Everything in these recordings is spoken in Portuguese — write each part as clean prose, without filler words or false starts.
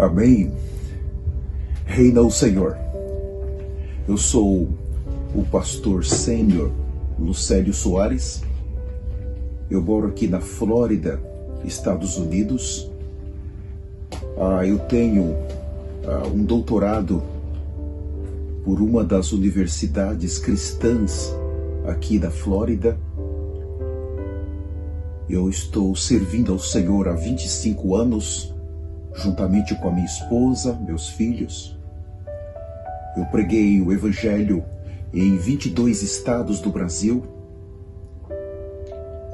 Amém. Reina o Senhor. Eu sou o pastor sênior Lucélio Soares. Eu moro aqui na Flórida, Estados Unidos. Eu tenho um doutorado por uma das universidades cristãs aqui da Flórida. Eu estou servindo ao Senhor há 25 anos, juntamente com a minha esposa, meus filhos. Eu preguei o Evangelho em 22 estados do Brasil.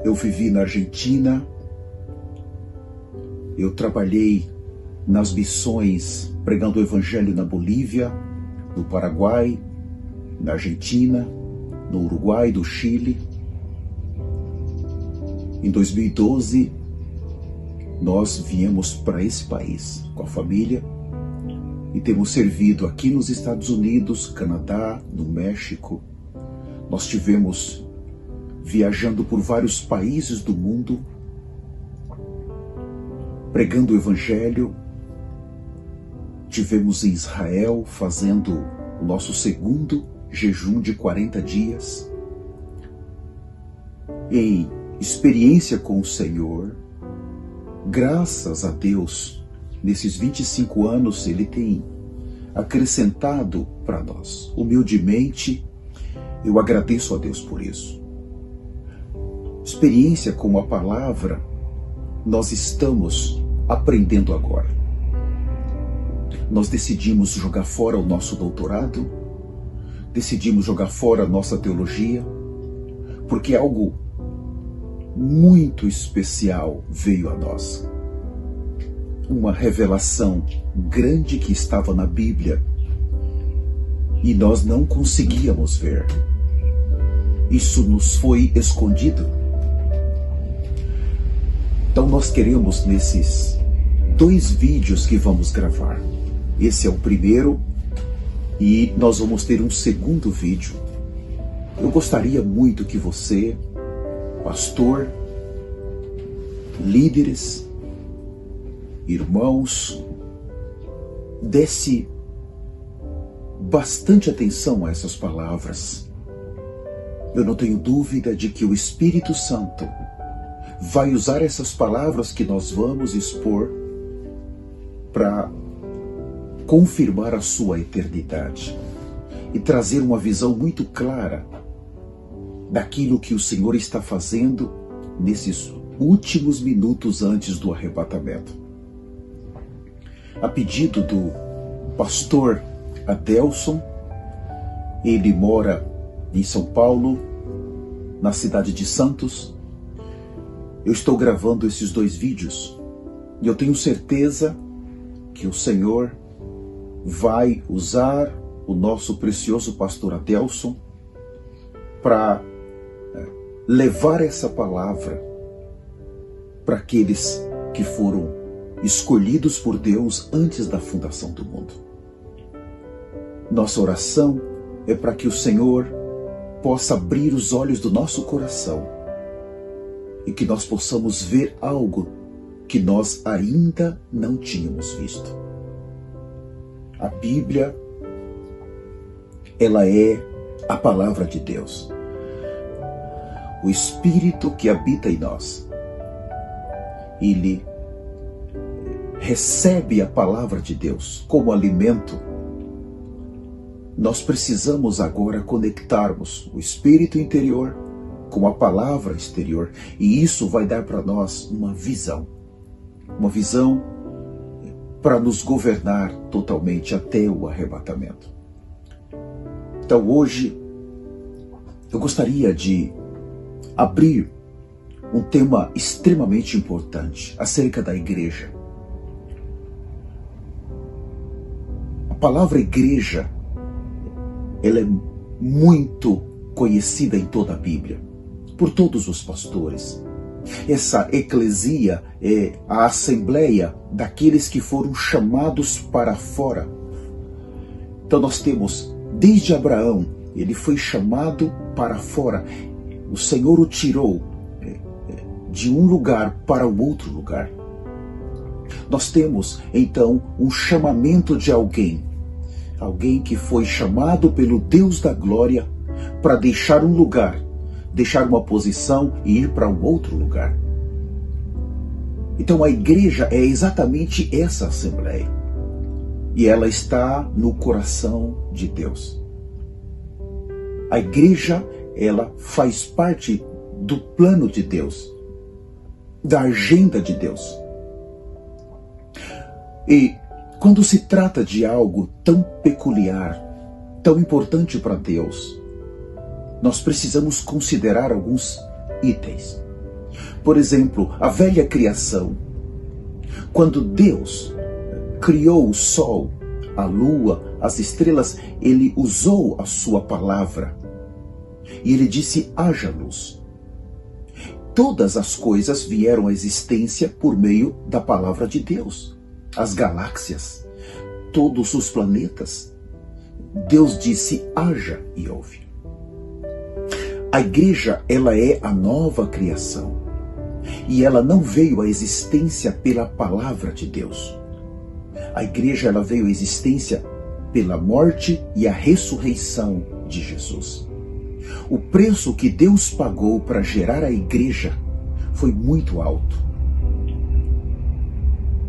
Eu vivi na Argentina. Eu trabalhei nas missões pregando o Evangelho na Bolívia, no Paraguai, na Argentina, no Uruguai, no Chile. Em 2012, nós viemos para esse país com a família e temos servido aqui nos Estados Unidos, Canadá, no México. Nós estivemos viajando por vários países do mundo, pregando o Evangelho. Tivemos em Israel fazendo o nosso segundo jejum de 40 dias. Em experiência com o Senhor, graças a Deus, nesses 25 anos Ele tem acrescentado para nós. Humildemente, eu agradeço a Deus por isso. Experiência com a palavra, nós estamos aprendendo agora. Nós decidimos jogar fora o nosso doutorado, decidimos jogar fora a nossa teologia, porque algo muito especial veio a nós. Uma revelação grande que estava na Bíblia e nós não conseguíamos ver. Isso nos foi escondido. Então nós queremos, nesses 2 vídeos que vamos gravar, esse é o primeiro e nós vamos ter um segundo vídeo. Eu gostaria muito que você, pastor, líderes, irmãos, desse bastante atenção a essas palavras. Eu não tenho dúvida de que o Espírito Santo vai usar essas palavras que nós vamos expor para confirmar a sua eternidade e trazer uma visão muito clara daquilo que o Senhor está fazendo nesses últimos minutos antes do arrebatamento. A pedido do pastor Adelson, ele mora em São Paulo, na cidade de Santos. Eu estou gravando esses 2 vídeos e eu tenho certeza que o Senhor vai usar o nosso precioso pastor Adelson para levar essa palavra para aqueles que foram escolhidos por Deus antes da fundação do mundo. Nossa oração é para que o Senhor possa abrir os olhos do nosso coração e que nós possamos ver algo que nós ainda não tínhamos visto. A Bíblia, ela é a palavra de Deus. O Espírito que habita em nós, ele recebe a palavra de Deus como alimento. Nós precisamos agora conectarmos o Espírito interior com a palavra exterior, e isso vai dar para nós uma visão para nos governar totalmente até o arrebatamento. Então hoje eu gostaria de abrir um tema extremamente importante acerca da igreja. A palavra igreja, ela é muito conhecida em toda a Bíblia, por todos os pastores. Essa eclesia é a assembleia daqueles que foram chamados para fora. Então nós temos, desde Abraão, ele foi chamado para fora. O Senhor o tirou de um lugar para o outro lugar. Nós temos, então, um chamamento de alguém que foi chamado pelo Deus da glória para deixar um lugar, deixar uma posição e ir para um outro lugar. Então a igreja é exatamente essa assembleia. E ela está no coração de Deus. A igreja, ela faz parte do plano de Deus, da agenda de Deus. E quando se trata de algo tão peculiar, tão importante para Deus, nós precisamos considerar alguns itens. Por exemplo, a velha criação. Quando Deus criou o sol, a lua, as estrelas, ele usou a sua palavra. E ele disse: haja luz. Todas as coisas vieram à existência por meio da palavra de Deus. As galáxias, todos os planetas. Deus disse: haja, e houve. A igreja, ela é a nova criação. E ela não veio à existência pela palavra de Deus. A igreja, ela veio à existência pela morte e a ressurreição de Jesus. O preço que Deus pagou para gerar a igreja foi muito alto.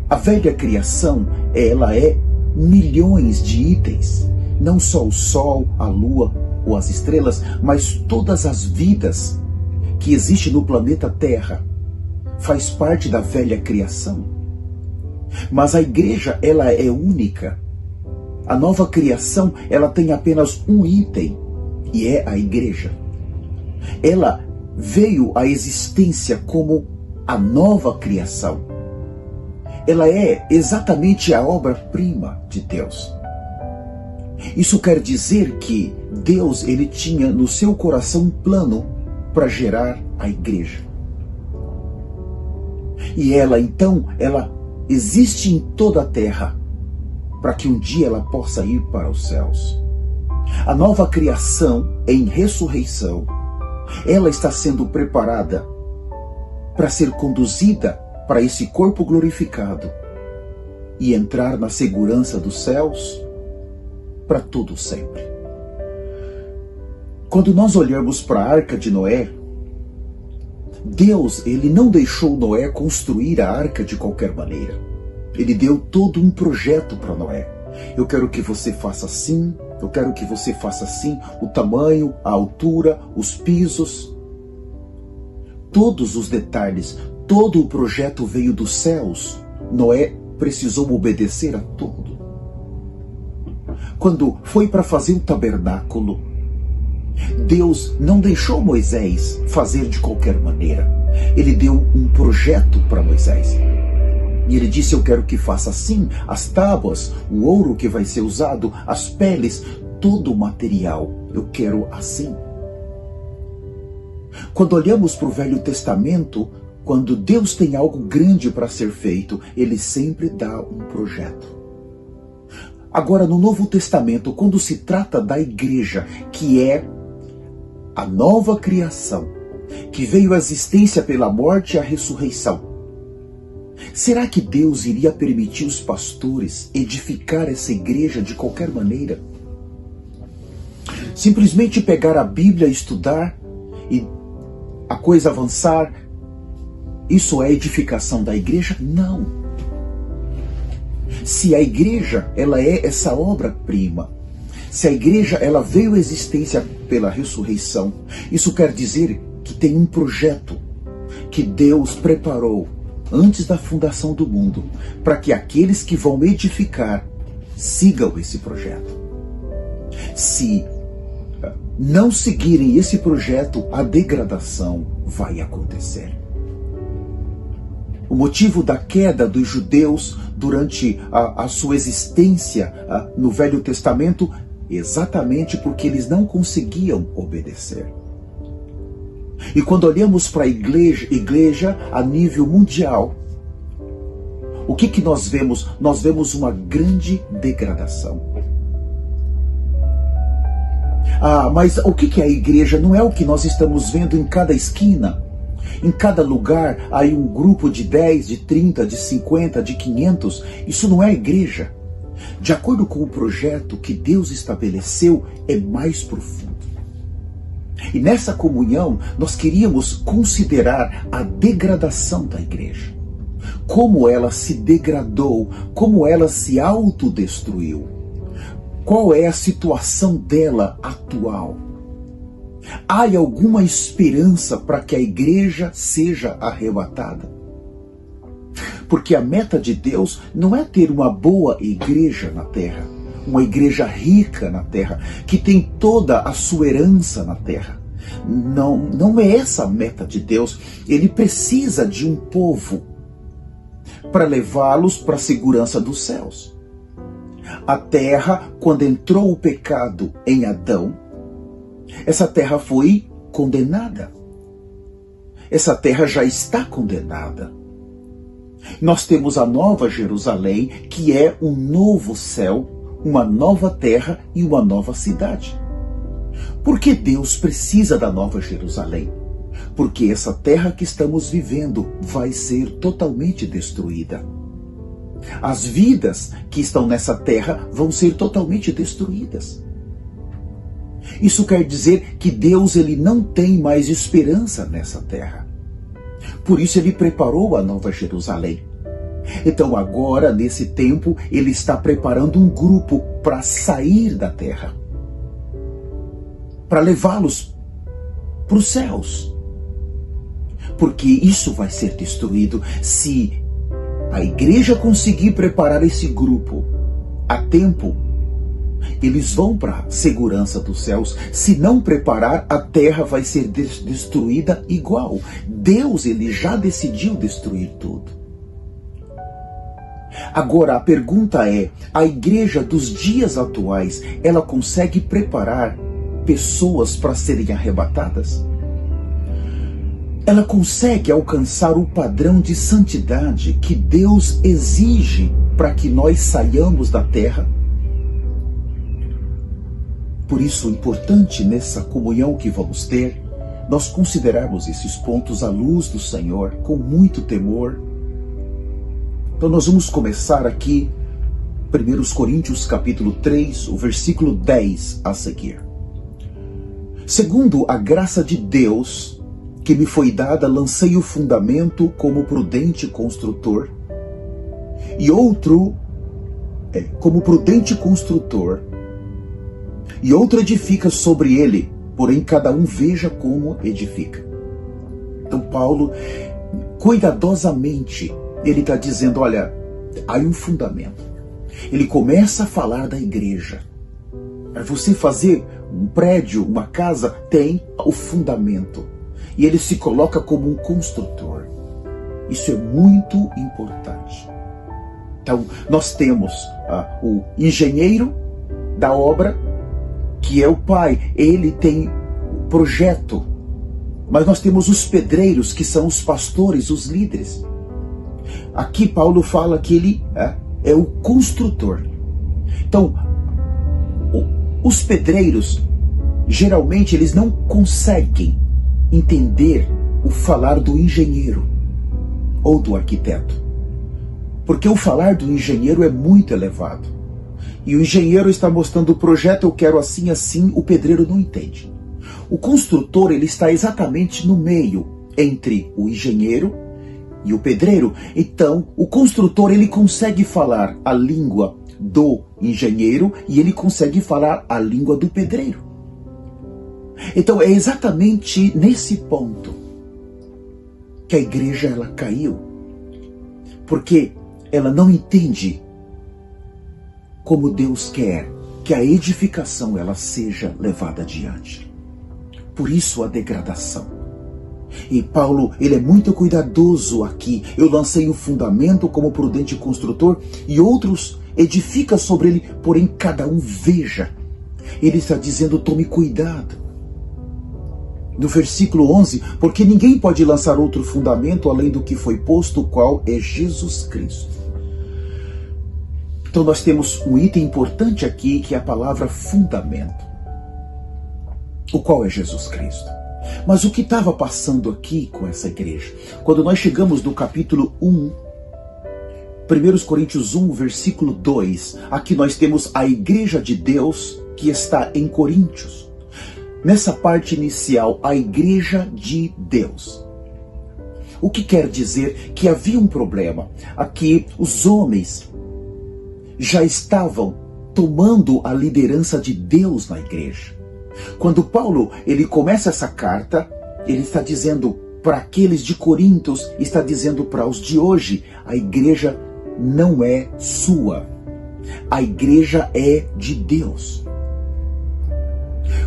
A velha criação, ela é milhões de itens. Não só o sol, a lua ou as estrelas, mas todas as vidas que existem no planeta Terra faz parte da velha criação. Mas a igreja, ela é única. A nova criação, ela tem apenas um item, e é a igreja. Ela veio à existência como a nova criação. Ela é exatamente a obra-prima de Deus. Isso quer dizer que Deus, ele tinha no seu coração um plano para gerar a igreja. E ela, então, ela existe em toda a terra para que um dia ela possa ir para os céus. A nova criação em ressurreição, ela está sendo preparada para ser conduzida para esse corpo glorificado e entrar na segurança dos céus para todo sempre. Quando nós olhamos para a arca de Noé, Deus, ele não deixou Noé construir a arca de qualquer maneira. Ele deu todo um projeto para Noé. Eu quero que você faça assim, eu quero que você faça assim, o tamanho, a altura, os pisos, todos os detalhes, todo o projeto veio dos céus. Noé precisou obedecer a tudo. Quando foi para fazer o tabernáculo, Deus não deixou Moisés fazer de qualquer maneira. Ele deu um projeto para Moisés. E ele disse: eu quero que faça assim, as tábuas, o ouro que vai ser usado, as peles, todo o material. Eu quero assim. Quando olhamos para o Velho Testamento, quando Deus tem algo grande para ser feito, ele sempre dá um projeto. Agora, no Novo Testamento, quando se trata da igreja, que é a nova criação, que veio à existência pela morte e a ressurreição, será que Deus iria permitir os pastores edificar essa igreja de qualquer maneira? Simplesmente pegar a Bíblia, estudar e a coisa avançar, isso é edificação da igreja? Não. Se a igreja, ela é essa obra-prima, se a igreja, ela veio à existência pela ressurreição, isso quer dizer que tem um projeto que Deus preparou antes da fundação do mundo, para que aqueles que vão edificar sigam esse projeto. Se não seguirem esse projeto, a degradação vai acontecer. O motivo da queda dos judeus durante a sua existência no Velho Testamento, exatamente porque eles não conseguiam obedecer. E quando olhamos para a igreja a nível mundial, o que nós vemos? Nós vemos uma grande degradação. Mas o que é a igreja? Não é o que nós estamos vendo em cada esquina. Em cada lugar há um grupo de 10, de 30, de 50, de 500. Isso não é igreja. De acordo com o projeto que Deus estabeleceu, é mais profundo. E nessa comunhão, nós queríamos considerar a degradação da igreja. Como ela se degradou, como ela se autodestruiu. Qual é a situação dela atual? Há alguma esperança para que a igreja seja arrebatada? Porque a meta de Deus não é ter uma boa igreja na terra, uma igreja rica na terra, que tem toda a sua herança na terra. Não é essa a meta de Deus. Ele precisa de um povo para levá-los para a segurança dos céus. A terra, quando entrou o pecado em Adão, essa terra foi condenada. Essa terra já está condenada. Nós temos a Nova Jerusalém, que é um novo céu, uma nova terra e uma nova cidade. Por que Deus precisa da Nova Jerusalém? Porque essa terra que estamos vivendo vai ser totalmente destruída. As vidas que estão nessa terra vão ser totalmente destruídas. Isso quer dizer que Deus ele não tem mais esperança nessa terra. Por isso ele preparou a Nova Jerusalém. Então agora, nesse tempo, ele está preparando um grupo para sair da terra, para levá-los para os céus. Porque isso vai ser destruído se a igreja conseguir preparar esse grupo a tempo. Eles vão para a segurança dos céus. Se não preparar, a terra vai ser destruída igual. Deus ele já decidiu destruir tudo. Agora a pergunta é, a igreja dos dias atuais, ela consegue preparar pessoas para serem arrebatadas? Ela consegue alcançar o padrão de santidade que Deus exige para que nós saiamos da terra? Por isso, importante nessa comunhão que vamos ter, nós considerarmos esses pontos à luz do Senhor, com muito temor. Então nós vamos começar aqui, 1 Coríntios capítulo 3, o versículo 10 a seguir. Segundo a graça de Deus, que me foi dada, lancei o fundamento como prudente construtor, e outro, como prudente construtor, e outro edifica sobre ele, porém cada um veja como edifica. Então Paulo, cuidadosamente, ele está dizendo, olha, há um fundamento. Ele começa a falar da igreja. Para você fazer um prédio, uma casa, tem o fundamento. E ele se coloca como um construtor. Isso é muito importante. Então, nós temos o engenheiro da obra, que é o pai. Ele tem o projeto. Mas nós temos os pedreiros, que são os pastores, os líderes. Aqui Paulo fala que ele é o construtor. Então, os pedreiros, geralmente, eles não conseguem entender o falar do engenheiro ou do arquiteto. Porque o falar do engenheiro é muito elevado. E o engenheiro está mostrando o projeto, eu quero assim, assim, o pedreiro não entende. O construtor, ele está exatamente no meio entre o engenheiro e o pedreiro. Então, o construtor, ele consegue falar a língua do engenheiro e ele consegue falar a língua do pedreiro. Então, é exatamente nesse ponto que a igreja ela caiu. Porque ela não entende como Deus quer que a edificação ela seja levada adiante. Por isso a degradação. E Paulo, ele é muito cuidadoso aqui. Eu lancei o fundamento como prudente construtor e outros edificam sobre ele, porém cada um veja. Ele está dizendo, tome cuidado. No versículo 11, porque ninguém pode lançar outro fundamento além do que foi posto, o qual é Jesus Cristo. Então nós temos um item importante aqui, que é a palavra fundamento. O qual é Jesus Cristo? Mas o que estava passando aqui com essa igreja? Quando nós chegamos no capítulo 1, 1 Coríntios 1, versículo 2, aqui nós temos a igreja de Deus que está em Coríntios. Nessa parte inicial, a igreja de Deus. O que quer dizer que havia um problema. Aqui os homens já estavam tomando a liderança de Deus na igreja. Quando Paulo ele começa essa carta, ele está dizendo para aqueles de Coríntios, está dizendo para os de hoje, a igreja não é sua. A igreja é de Deus.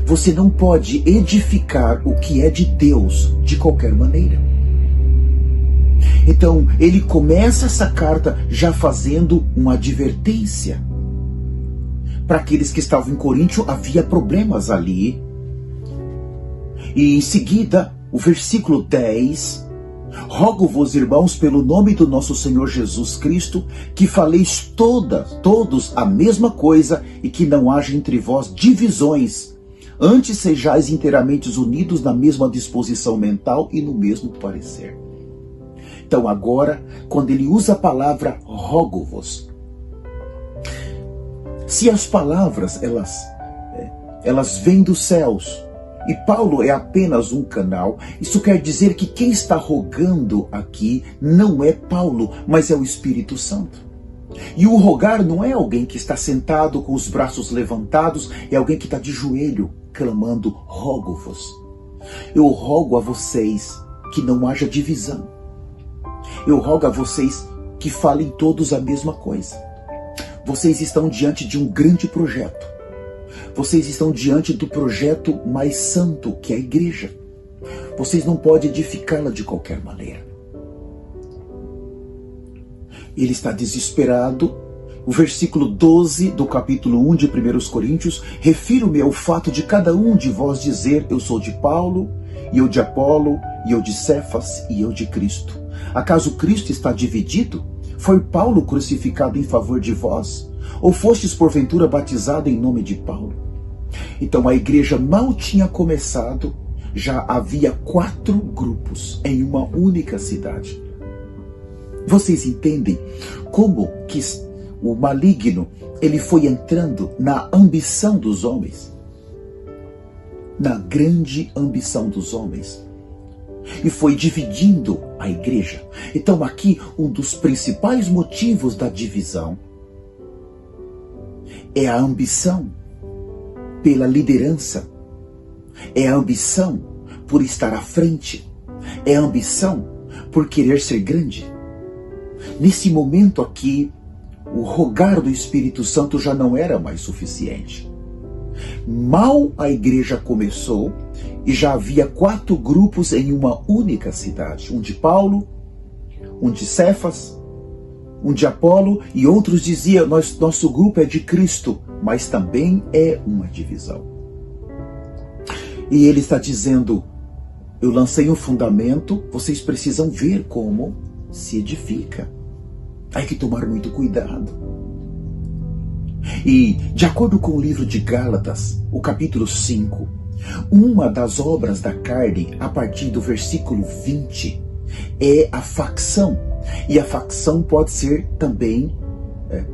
Você não pode edificar o que é de Deus de qualquer maneira. Então, ele começa essa carta já fazendo uma advertência. Para aqueles que estavam em Coríntio, havia problemas ali. E em seguida, o versículo 10, rogo-vos, irmãos, pelo nome do nosso Senhor Jesus Cristo, que faleis todos a mesma coisa e que não haja entre vós divisões. Antes sejais inteiramente unidos na mesma disposição mental e no mesmo parecer. Então agora, quando ele usa a palavra rogo-vos, se as palavras elas vêm dos céus e Paulo é apenas um canal, isso quer dizer que quem está rogando aqui não é Paulo, mas é o Espírito Santo. E o rogar não é alguém que está sentado com os braços levantados, é alguém que está de joelho clamando, rogo-vos. Eu rogo a vocês que não haja divisão. Eu rogo a vocês que falem todos a mesma coisa. Vocês estão diante de um grande projeto. Vocês estão diante do projeto mais santo, que é a igreja. Vocês não podem edificá-la de qualquer maneira. Ele está desesperado. O versículo 12 do capítulo 1 de 1 Coríntios, refiro-me ao fato de cada um de vós dizer, eu sou de Paulo, e eu de Apolo, e eu de Cefas, e eu de Cristo. Acaso Cristo está dividido? Foi Paulo crucificado em favor de vós? Ou fostes porventura batizado em nome de Paulo? Então a igreja mal tinha começado, já havia 4 grupos em uma única cidade. Vocês entendem como que o maligno ele foi entrando na ambição dos homens? Na grande ambição dos homens. E foi dividindo a igreja. Então aqui um dos principais motivos da divisão é a ambição pela liderança, é a ambição por estar à frente, é a ambição por querer ser grande. Nesse momento aqui, o rogar do Espírito Santo já não era mais suficiente. Mal a igreja começou e já havia 4 grupos em uma única cidade. Um de Paulo, um de Cefas, um de Apolo e outros diziam, nosso grupo é de Cristo, mas também é uma divisão. E ele está dizendo, eu lancei um fundamento, vocês precisam ver como se edifica. Hay que tomar muito cuidado. E, de acordo com o livro de Gálatas, o capítulo 5, uma das obras da carne, a partir do versículo 20, é a facção. E a facção pode ser também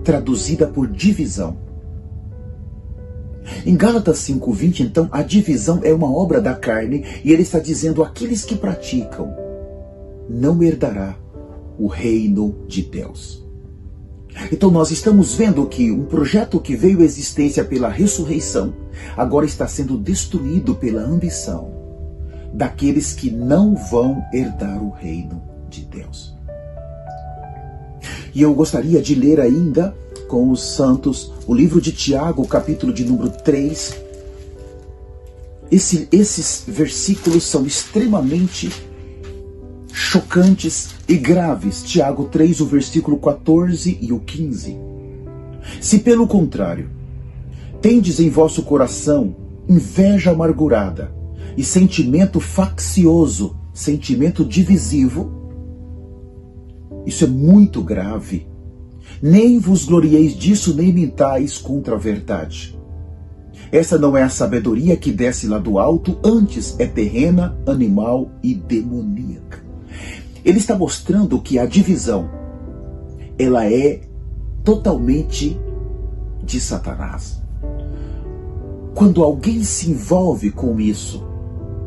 traduzida por divisão. Em Gálatas 5:20, então, a divisão é uma obra da carne e ele está dizendo, aqueles que praticam não herdará o reino de Deus. Então nós estamos vendo que um projeto que veio à existência pela ressurreição, agora está sendo destruído pela ambição daqueles que não vão herdar o reino de Deus. E eu gostaria de ler ainda com os santos o livro de Tiago, capítulo de número 3. Esses versículos são extremamente chocantes e graves. Tiago 3, o versículo 14 e o 15. Se pelo contrário, tendes em vosso coração inveja amargurada e sentimento faccioso, sentimento divisivo, isso é muito grave. Nem vos glorieis disso, nem mentais contra a verdade. Essa não é a sabedoria que desce lá do alto, antes é terrena, animal e demoníaca. Ele está mostrando que a divisão, ela é totalmente de Satanás. Quando alguém se envolve com isso,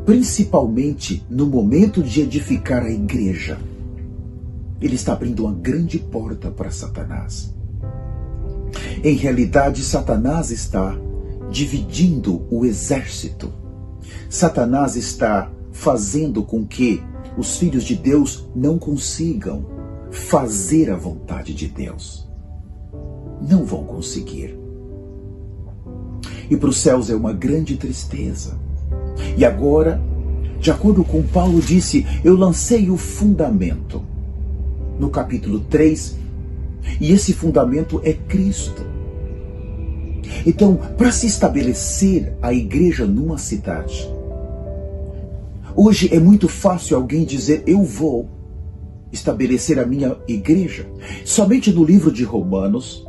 principalmente no momento de edificar a igreja, ele está abrindo uma grande porta para Satanás. Em realidade, Satanás está dividindo o exército. Satanás está fazendo com que os filhos de Deus não consigam fazer a vontade de Deus. Não vão conseguir. E para os céus é uma grande tristeza. E agora, de acordo com Paulo disse, eu lancei o fundamento. No capítulo 3, e esse fundamento é Cristo. Então, para se estabelecer a igreja numa cidade, hoje é muito fácil alguém dizer, eu vou estabelecer a minha igreja. Somente no livro de Romanos,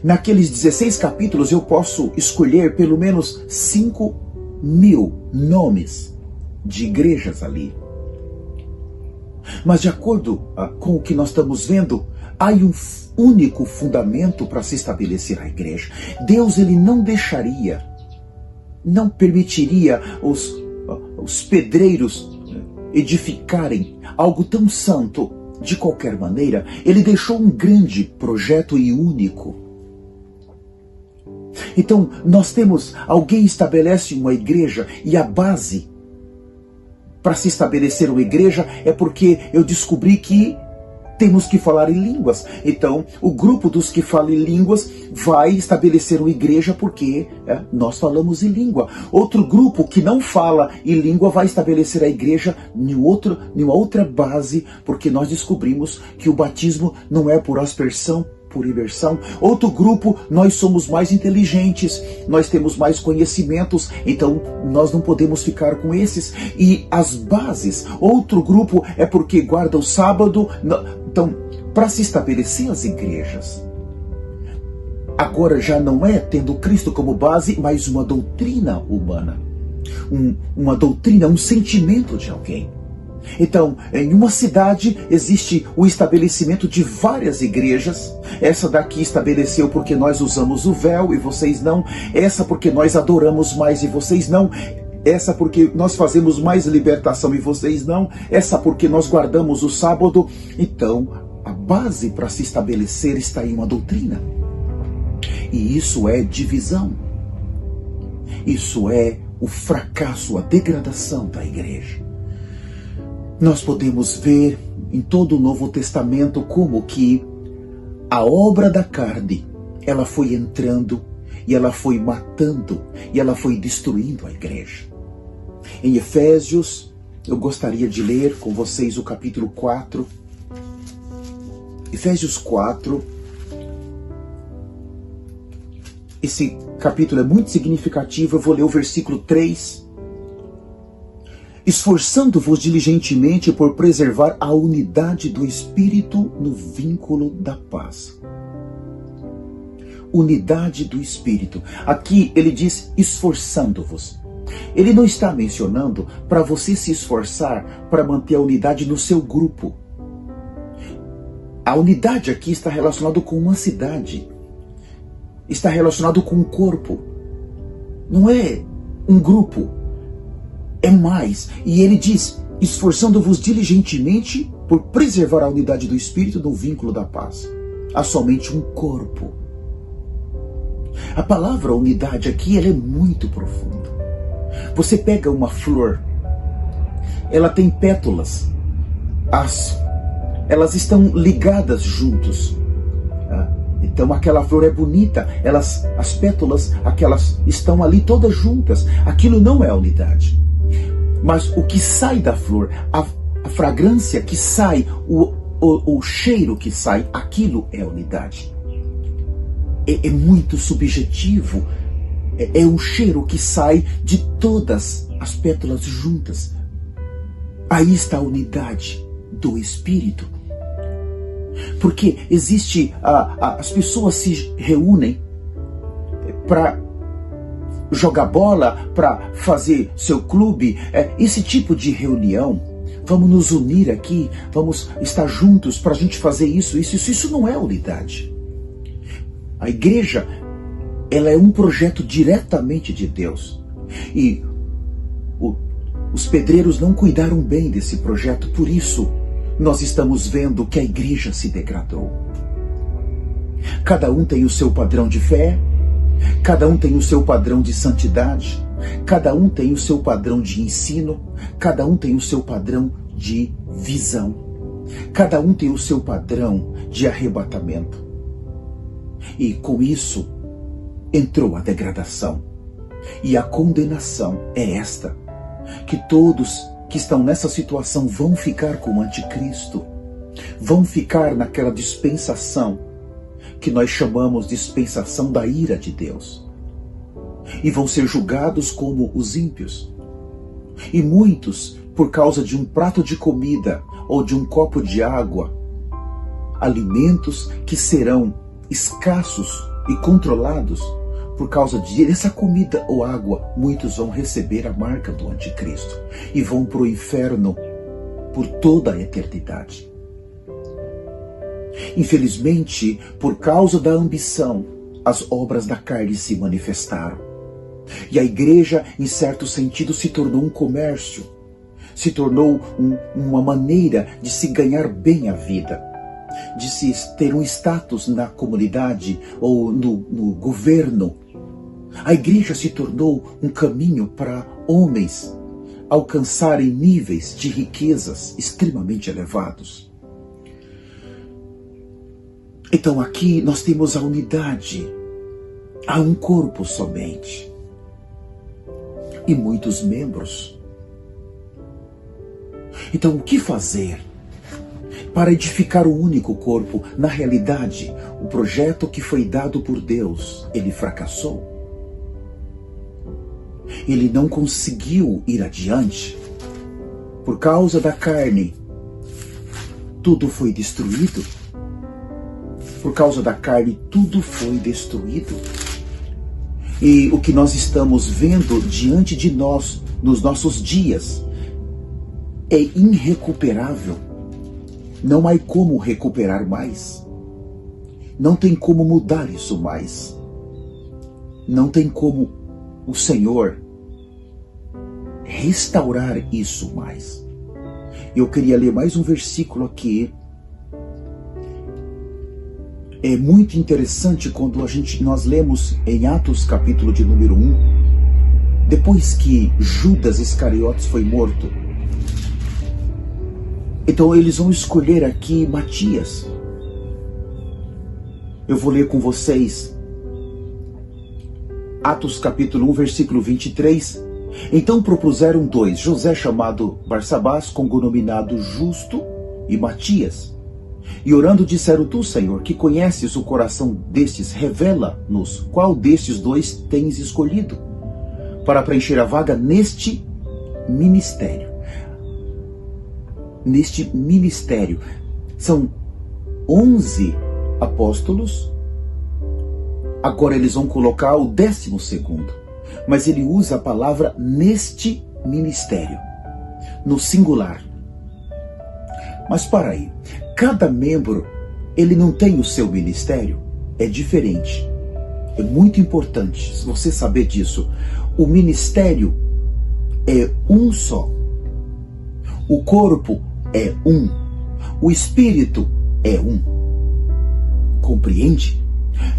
naqueles 16 capítulos, eu posso escolher pelo menos 5.000 nomes de igrejas ali. Mas de acordo com o que nós estamos vendo, há um único fundamento para se estabelecer a igreja. Deus, ele não deixaria, não permitiria os pedreiros edificarem algo tão santo de qualquer maneira. Ele deixou um grande projeto e único. Então, nós temos, alguém estabelece uma igreja e a base para se estabelecer uma igreja é porque eu descobri que temos que falar em línguas. Então, o grupo dos que falam em línguas vai estabelecer uma igreja porque nós falamos em língua. Outro grupo que não fala em língua vai estabelecer a igreja em uma outra base, porque nós descobrimos que o batismo não é por aspersão, por imersão. Outro grupo, nós somos mais inteligentes, nós temos mais conhecimentos, então nós não podemos ficar com esses. E as bases, outro grupo é porque guarda o sábado. Então, para se estabelecer as igrejas, agora já não é tendo Cristo como base, mas uma doutrina humana, uma doutrina, um sentimento de alguém. Então, em uma cidade existe o estabelecimento de várias igrejas. Essa daqui estabeleceu porque nós usamos o véu e vocês não. Essa porque nós adoramos mais e vocês não. Essa porque nós fazemos mais libertação e vocês não. Essa porque nós guardamos o sábado. Então, a base para se estabelecer está em uma doutrina. E isso é divisão. Isso é o fracasso, a degradação da igreja. Nós podemos ver em todo o Novo Testamento como que a obra da carne, ela foi entrando e ela foi matando e ela foi destruindo a igreja. Em Efésios, eu gostaria de ler com vocês o capítulo 4. Efésios 4. Esse capítulo é muito significativo, eu vou ler o versículo 3. Esforçando-vos diligentemente por preservar a unidade do Espírito no vínculo da paz. Unidade do Espírito. Aqui ele diz esforçando-vos. Ele não está mencionando para você se esforçar para manter a unidade no seu grupo. A unidade aqui está relacionada com uma cidade. Está relacionado com um corpo. Não é um grupo. É mais. E ele diz, esforçando-vos diligentemente por preservar a unidade do Espírito no vínculo da paz. Há somente um corpo. A palavra unidade aqui, ela é muito profunda. Você pega uma flor, ela tem pétalas, elas estão ligadas juntos. Então aquela flor é bonita, as pétalas, aquelas estão ali todas juntas. Aquilo não é unidade. Mas o que sai da flor, a fragrância que sai, o cheiro que sai, aquilo é unidade. É muito subjetivo. É um cheiro que sai de todas as pétalas juntas. Aí está a unidade do Espírito. Porque existe, as pessoas se reúnem para jogar bola, para fazer seu clube, esse tipo de reunião. Vamos nos unir aqui, vamos estar juntos para a gente fazer isso não é unidade. A igreja, ela é um projeto diretamente de Deus. E os pedreiros não cuidaram bem desse projeto, por isso nós estamos vendo que a igreja se degradou. Cada um tem o seu padrão de fé, cada um tem o seu padrão de santidade, cada um tem o seu padrão de ensino, cada um tem o seu padrão de visão, cada um tem o seu padrão de arrebatamento. E com isso entrou a degradação. E a condenação é esta: que todos que estão nessa situação vão ficar com o anticristo, vão ficar naquela dispensação que nós chamamos de dispensação da ira de Deus, e vão ser julgados como os ímpios. E muitos, por causa de um prato de comida ou de um copo de água, alimentos que serão escassos e controlados, por causa dessa comida ou água, muitos vão receber a marca do anticristo e vão para o inferno por toda a eternidade. Infelizmente, por causa da ambição, as obras da carne se manifestaram. E a igreja, em certo sentido, se tornou um comércio, se tornou uma maneira de se ganhar bem a vida, de se ter um status na comunidade ou no governo. A igreja se tornou um caminho para homens alcançarem níveis de riquezas extremamente elevados. Então aqui nós temos a unidade. Há um corpo somente e muitos membros. Então o que fazer para edificar o único corpo? Na realidade, o projeto que foi dado por Deus, ele fracassou. Ele não conseguiu ir adiante. Por causa da carne, tudo foi destruído. Por causa da carne, tudo foi destruído. E o que nós estamos vendo diante de nós, nos nossos dias, é irrecuperável. Não há como recuperar mais. Não tem como mudar isso mais. Não tem como o Senhor restaurar isso mais. Eu queria ler mais um versículo aqui. É muito interessante quando nós lemos em Atos capítulo de número 1, depois que Judas Iscariotes foi morto. Então eles vão escolher aqui Matias. Eu vou ler com vocês Atos capítulo 1, versículo 23. Então propuseram dois, José chamado Barsabás, cognominado Justo, e Matias. E orando disseram: Tu, Senhor, que conheces o coração destes, revela-nos qual destes dois tens escolhido para preencher a vaga neste ministério. Neste ministério. São 11 apóstolos. Agora eles vão colocar o 12º. Mas ele usa a palavra neste ministério, no singular. Mas para aí, cada membro, ele não tem o seu ministério? É diferente. É muito importante você saber disso. O ministério é um só. O corpo é um. O espírito é um. Compreende?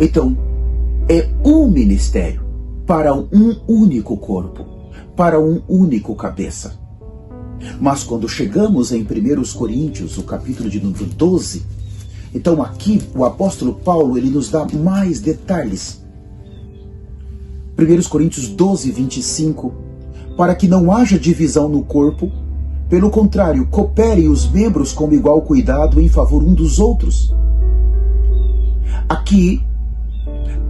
Então, é um ministério para um único corpo, para um único cabeça. Mas quando chegamos em 1 Coríntios, o capítulo de número 12, então aqui o apóstolo Paulo, ele nos dá mais detalhes. 1 Coríntios 12, 25, para que não haja divisão no corpo, pelo contrário, cooperem os membros com igual cuidado em favor um dos outros. Aqui,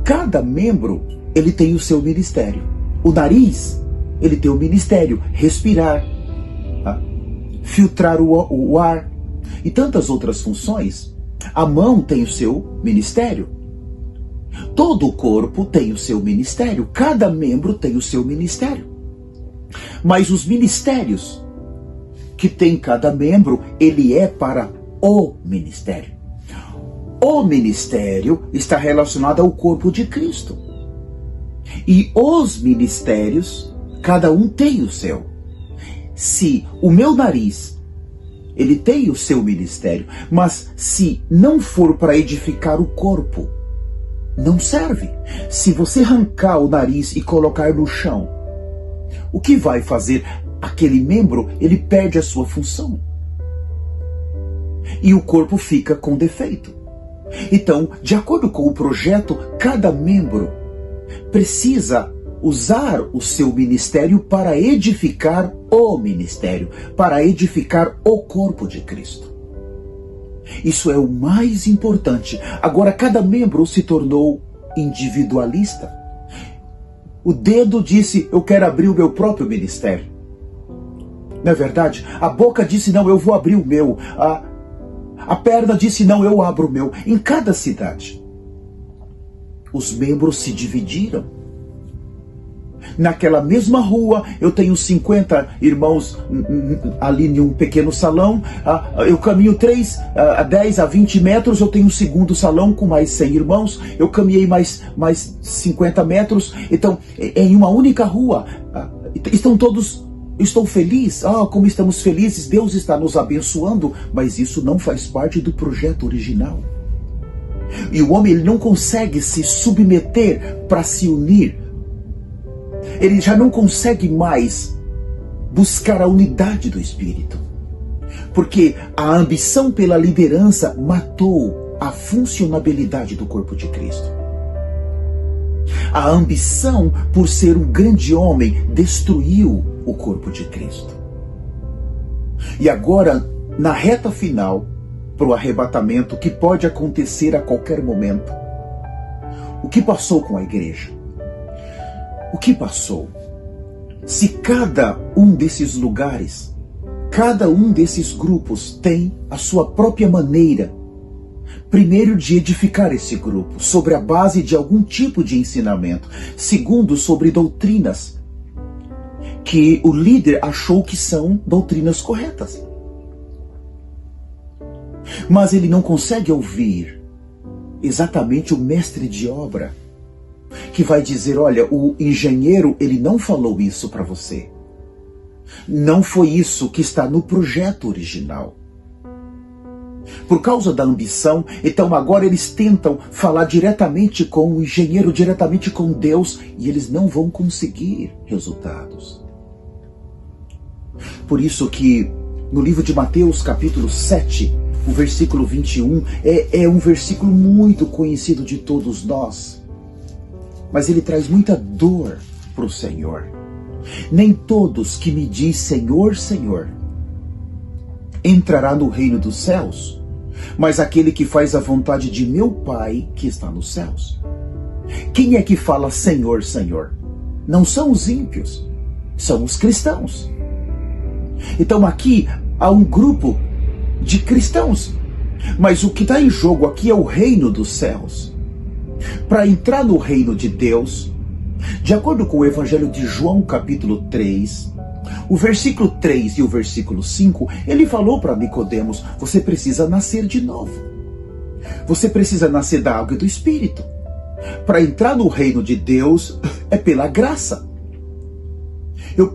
cada membro, ele tem o seu ministério. O nariz, ele tem o ministério, respirar, filtrar o ar e tantas outras funções. A mão tem o seu ministério. Todo o corpo tem o seu ministério, cada membro tem o seu ministério. Mas os ministérios que tem cada membro, ele é para o ministério. O ministério está relacionado ao corpo de Cristo. E os ministérios, cada um tem o seu. Se o meu nariz, ele tem o seu ministério, mas se não for para edificar o corpo, não serve. Se você arrancar o nariz e colocar no chão, o que vai fazer? Aquele membro, ele perde a sua função. E o corpo fica com defeito. Então, de acordo com o projeto, cada membro precisa usar o seu ministério para edificar o ministério, para edificar o corpo de Cristo. Isso é o mais importante. Agora, cada membro se tornou individualista. O dedo disse, eu quero abrir o meu próprio ministério. Não é verdade? A boca disse, não, eu vou abrir o meu. A perna disse, não, eu abro o meu. Em cada cidade, os membros se dividiram. Naquela mesma rua, eu tenho 50 irmãos ali em um pequeno salão. Eu caminho 10 a 20 metros, eu tenho um segundo salão com mais 100 irmãos. Eu caminhei mais 50 metros. Então, em uma única rua, estão todos... Estou feliz, como estamos felizes, Deus está nos abençoando, mas isso não faz parte do projeto original. E o homem, ele não consegue se submeter para se unir. Ele já não consegue mais buscar a unidade do Espírito. Porque a ambição pela liderança matou a funcionabilidade do corpo de Cristo. A ambição por ser um grande homem destruiu o corpo de Cristo. E agora, na reta final, para o arrebatamento, que pode acontecer a qualquer momento, o que passou com a igreja? O que passou? Se cada um desses lugares, cada um desses grupos tem a sua própria maneira, primeiro, de edificar esse grupo, sobre a base de algum tipo de ensinamento. Segundo, sobre doutrinas que o líder achou que são doutrinas corretas. Mas ele não consegue ouvir exatamente o mestre de obra, que vai dizer, olha, o engenheiro, ele não falou isso para você. Não foi isso que está no projeto original. Por causa da ambição, então agora eles tentam falar diretamente com o engenheiro, diretamente com Deus, e eles não vão conseguir resultados. Por isso que no livro de Mateus, capítulo 7, o versículo 21, é um versículo muito conhecido de todos nós, mas ele traz muita dor para o Senhor. Nem todos que me diz Senhor, Senhor, entrará no reino dos céus, mas aquele que faz a vontade de meu Pai que está nos céus. Quem é que fala Senhor, Senhor? Não são os ímpios, são os cristãos. Então aqui há um grupo de cristãos, mas o que está em jogo aqui é o reino dos céus. Para entrar no reino de Deus, de acordo com o Evangelho de João, capítulo 3, o versículo 3 e o versículo 5, ele falou para Nicodemos, você precisa nascer de novo. Você precisa nascer da água e do Espírito. Para entrar no reino de Deus é pela graça.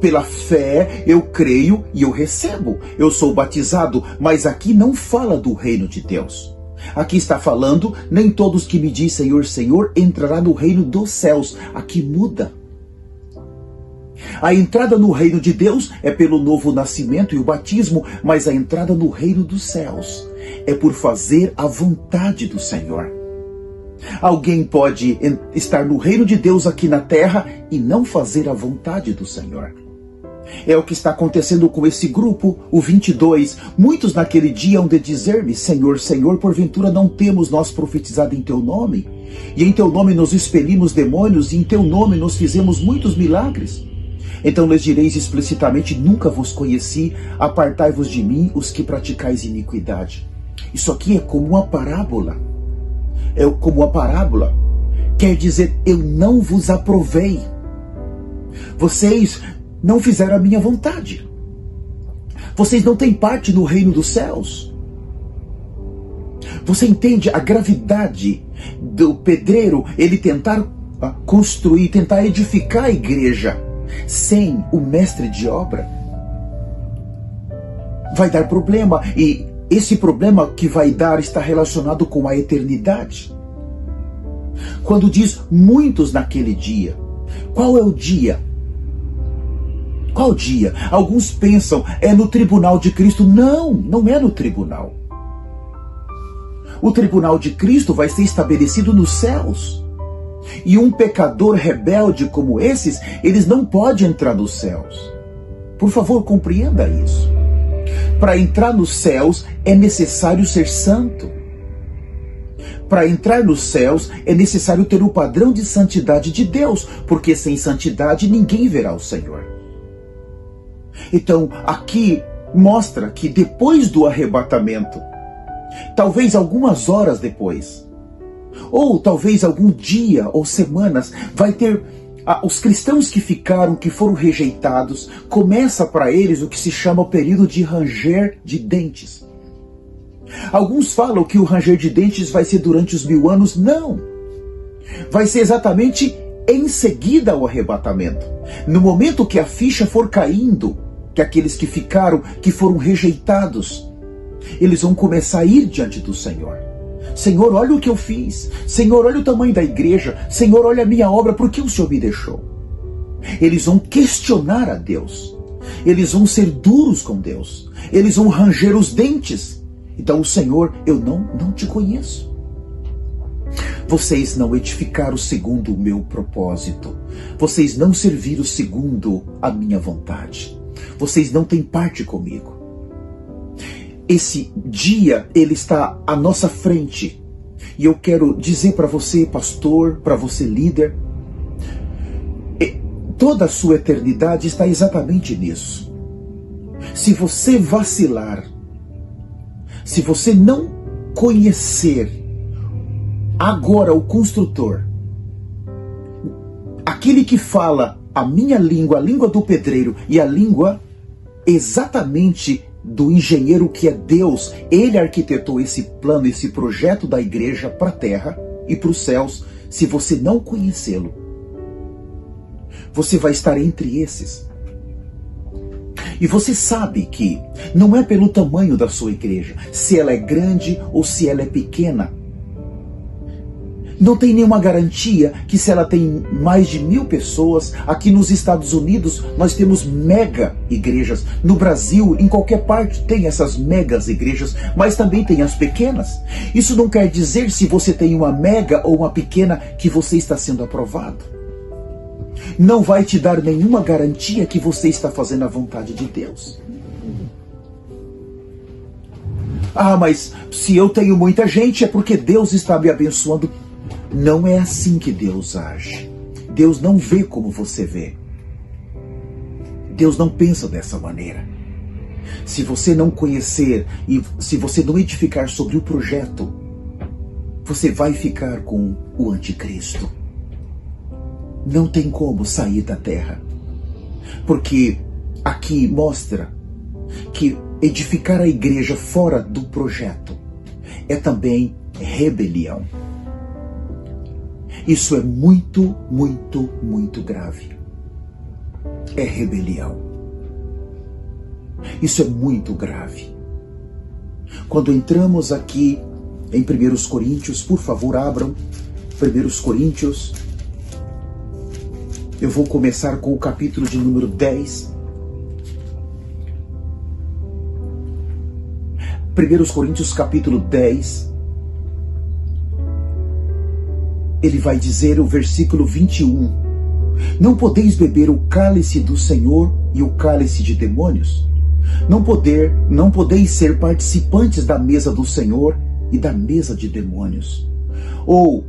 Pela fé, eu creio e eu recebo. Eu sou batizado, mas aqui não fala do reino de Deus. Aqui está falando, nem todos que me dizem Senhor, Senhor, entrará no reino dos céus. Aqui muda. A entrada no reino de Deus é pelo novo nascimento e o batismo, mas a entrada no reino dos céus é por fazer a vontade do Senhor. Alguém pode estar no reino de Deus aqui na terra e não fazer a vontade do Senhor. É o que está acontecendo com esse grupo, o 22. Muitos naquele dia hão de dizer-me, Senhor, Senhor, porventura não temos nós profetizado em Teu nome? E em Teu nome nos expelimos demônios, e em Teu nome nos fizemos muitos milagres? Então lhes direis explicitamente, nunca vos conheci, apartai-vos de mim, os que praticais iniquidade. Isso aqui é como uma parábola. É como uma parábola quer dizer, eu não vos aprovei. Vocês não fizeram a minha vontade. Vocês não têm parte no reino dos céus. Você entende a gravidade do pedreiro, ele tentar construir, tentar edificar a igreja sem o mestre de obra? Vai dar problema, e esse problema que vai dar está relacionado com a eternidade. Quando diz muitos naquele dia, qual é o dia? Qual dia? Alguns pensam, é no tribunal de Cristo. Não, não é no tribunal. O tribunal de Cristo vai ser estabelecido nos céus. E um pecador rebelde como esses, eles não podem entrar nos céus. Por favor, compreenda isso. Para entrar nos céus é necessário ser santo. Para entrar nos céus é necessário ter o padrão de santidade de Deus, porque sem santidade ninguém verá o Senhor. Então, aqui mostra que depois do arrebatamento, talvez algumas horas depois, ou talvez algum dia ou semanas, vai ter os cristãos que ficaram, que foram rejeitados, começa para eles o que se chama o período de ranger de dentes. Alguns falam que o ranger de dentes vai ser durante os 1000 anos. Não! Vai ser exatamente em seguida ao arrebatamento. No momento que a ficha for caindo, que aqueles que ficaram, que foram rejeitados, eles vão começar a ir diante do Senhor. Senhor, olha o que eu fiz. Senhor, olha o tamanho da igreja. Senhor, olha a minha obra. Por que o Senhor me deixou? Eles vão questionar a Deus. Eles vão ser duros com Deus. Eles vão ranger os dentes. Então o Senhor, eu não te conheço. Vocês não edificaram segundo o meu propósito. Vocês não serviram segundo a minha vontade. Vocês não têm parte comigo. Esse dia, ele está à nossa frente. E eu quero dizer para você, pastor, para você, líder, toda a sua eternidade está exatamente nisso. Se você vacilar, se você não conhecer agora o construtor, aquele que fala a minha língua, a língua do pedreiro e a língua exatamente do engenheiro que é Deus, ele arquitetou esse plano, esse projeto da igreja para a terra e para os céus. Se você não conhecê-lo, você vai estar entre esses. E você sabe que não é pelo tamanho da sua igreja, se ela é grande ou se ela é pequena. Não tem nenhuma garantia que se ela tem mais de 1000 pessoas, aqui nos Estados Unidos nós temos mega igrejas. No Brasil, em qualquer parte tem essas megas igrejas, mas também tem as pequenas. Isso não quer dizer se você tem uma mega ou uma pequena que você está sendo aprovado. Não vai te dar nenhuma garantia que você está fazendo a vontade de Deus. Ah, mas se eu tenho muita gente é porque Deus está me abençoando. Não é assim que Deus age. Deus não vê como você vê. Deus não pensa dessa maneira. Se você não conhecer e se você não edificar sobre o projeto, você vai ficar com o anticristo. Não tem como sair da terra. Porque aqui mostra que edificar a igreja fora do projeto é também rebelião. Isso é muito, muito, muito grave. É rebelião. Isso é muito grave. Quando entramos aqui em 1 Coríntios, por favor, abram 1 Coríntios. Eu vou começar com o capítulo de número 10. 1 Coríntios, capítulo 10. Ele vai dizer o versículo 21. Não podeis beber o cálice do Senhor e o cálice de demônios? Não podeis ser participantes da mesa do Senhor e da mesa de demônios? Ou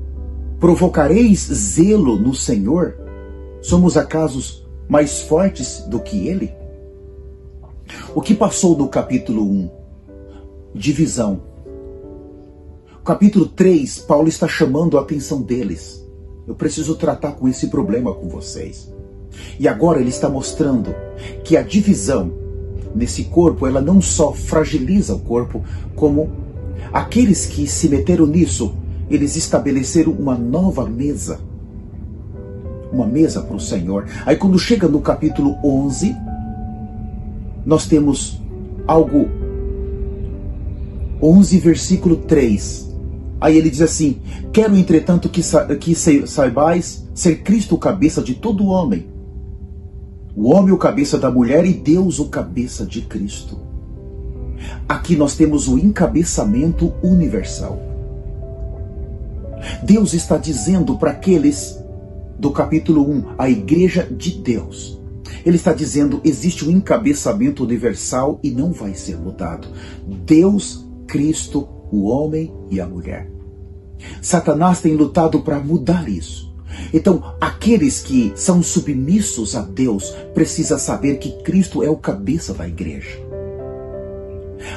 provocareis zelo no Senhor? Somos acaso mais fortes do que Ele? O que passou no capítulo 1? Divisão. Capítulo 3, Paulo está chamando a atenção deles. Eu preciso tratar com esse problema com vocês. E agora ele está mostrando que a divisão nesse corpo, ela não só fragiliza o corpo, como aqueles que se meteram nisso, eles estabeleceram uma nova mesa. Uma mesa para o Senhor. Aí quando chega no capítulo 11, nós temos algo, 11 versículo 3. Aí ele diz assim: quero entretanto que saibais ser Cristo o cabeça de todo homem, o homem o cabeça da mulher e Deus o cabeça de Cristo. Aqui nós temos o encabeçamento universal. Deus está dizendo para aqueles do capítulo 1, a igreja de Deus. Ele está dizendo, existe um encabeçamento universal e não vai ser mudado. Deus, Cristo, o homem e a mulher. Satanás tem lutado para mudar isso. Então, aqueles que são submissos a Deus precisam saber que Cristo é o cabeça da igreja.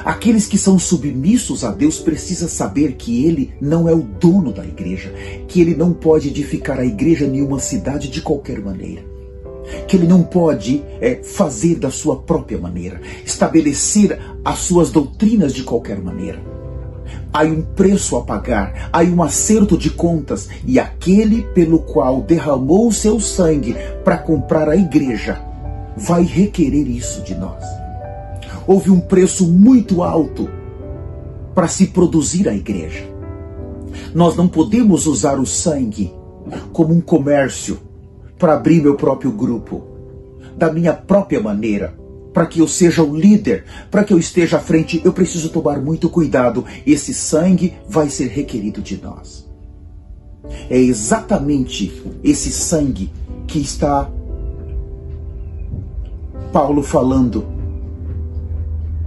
Aqueles que são submissos a Deus precisam saber que Ele não é o dono da igreja, que Ele não pode edificar a igreja em uma cidade de qualquer maneira, que Ele não pode fazer da sua própria maneira, estabelecer as suas doutrinas de qualquer maneira. Há um preço a pagar, há um acerto de contas, e aquele pelo qual derramou o seu sangue para comprar a igreja vai requerer isso de nós. Houve um preço muito alto para se produzir a igreja. Nós não podemos usar o sangue como um comércio para abrir meu próprio grupo, da minha própria maneira, para que eu seja o líder, para que eu esteja à frente. Eu preciso tomar muito cuidado. Esse sangue vai ser requerido de nós. É exatamente esse sangue que está Paulo falando.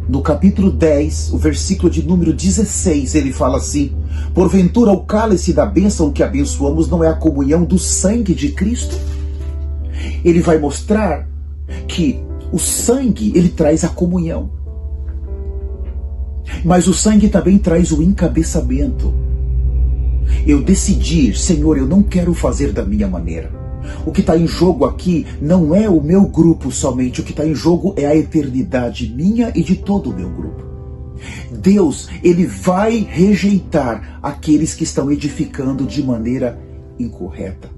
No capítulo 10, o versículo de número 16, ele fala assim: porventura o cálice da bênção que abençoamos não é a comunhão do sangue de Cristo? Ele vai mostrar que o sangue, ele traz a comunhão. Mas o sangue também traz o encabeçamento. Eu decidir, Senhor, eu não quero fazer da minha maneira. O que está em jogo aqui não é o meu grupo somente. O que está em jogo é a eternidade minha e de todo o meu grupo. Deus, ele vai rejeitar aqueles que estão edificando de maneira incorreta.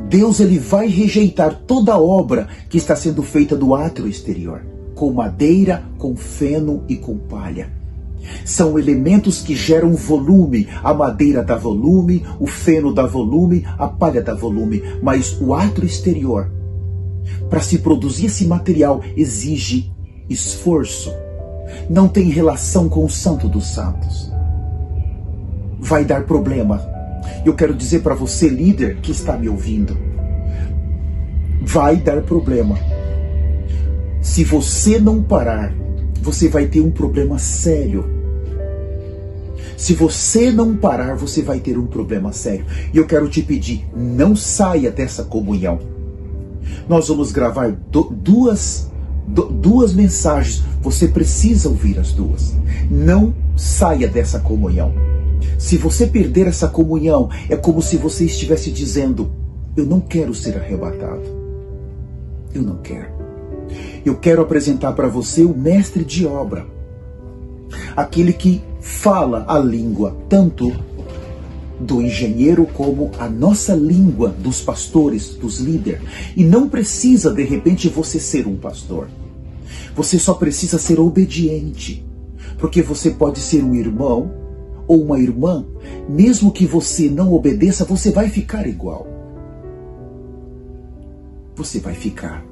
Deus, ele vai rejeitar toda obra que está sendo feita do átrio exterior, com madeira, com feno e com palha. São elementos que geram volume. A madeira dá volume, o feno dá volume, a palha dá volume. Mas o átrio exterior, para se produzir esse material, exige esforço. Não tem relação com o Santo dos Santos. Vai dar problema. Eu quero dizer para você, líder, que está me ouvindo, vai dar problema. Se você não parar, você vai ter um problema sério. Se você não parar, você vai ter um problema sério. E eu quero te pedir, não saia dessa comunhão. Nós vamos gravar duas mensagens. Você precisa ouvir as duas. Não saia dessa comunhão. Se você perder essa comunhão, é como se você estivesse dizendo: eu não quero ser arrebatado. Eu não quero. Eu quero apresentar para você o mestre de obra. Aquele que fala a língua, tanto do engenheiro como a nossa língua dos pastores, dos líderes. E não precisa, de repente, você ser um pastor. Você só precisa ser obediente. Porque você pode ser um irmão ou uma irmã. Mesmo que você não obedeça, você vai ficar igual. Você vai ficar.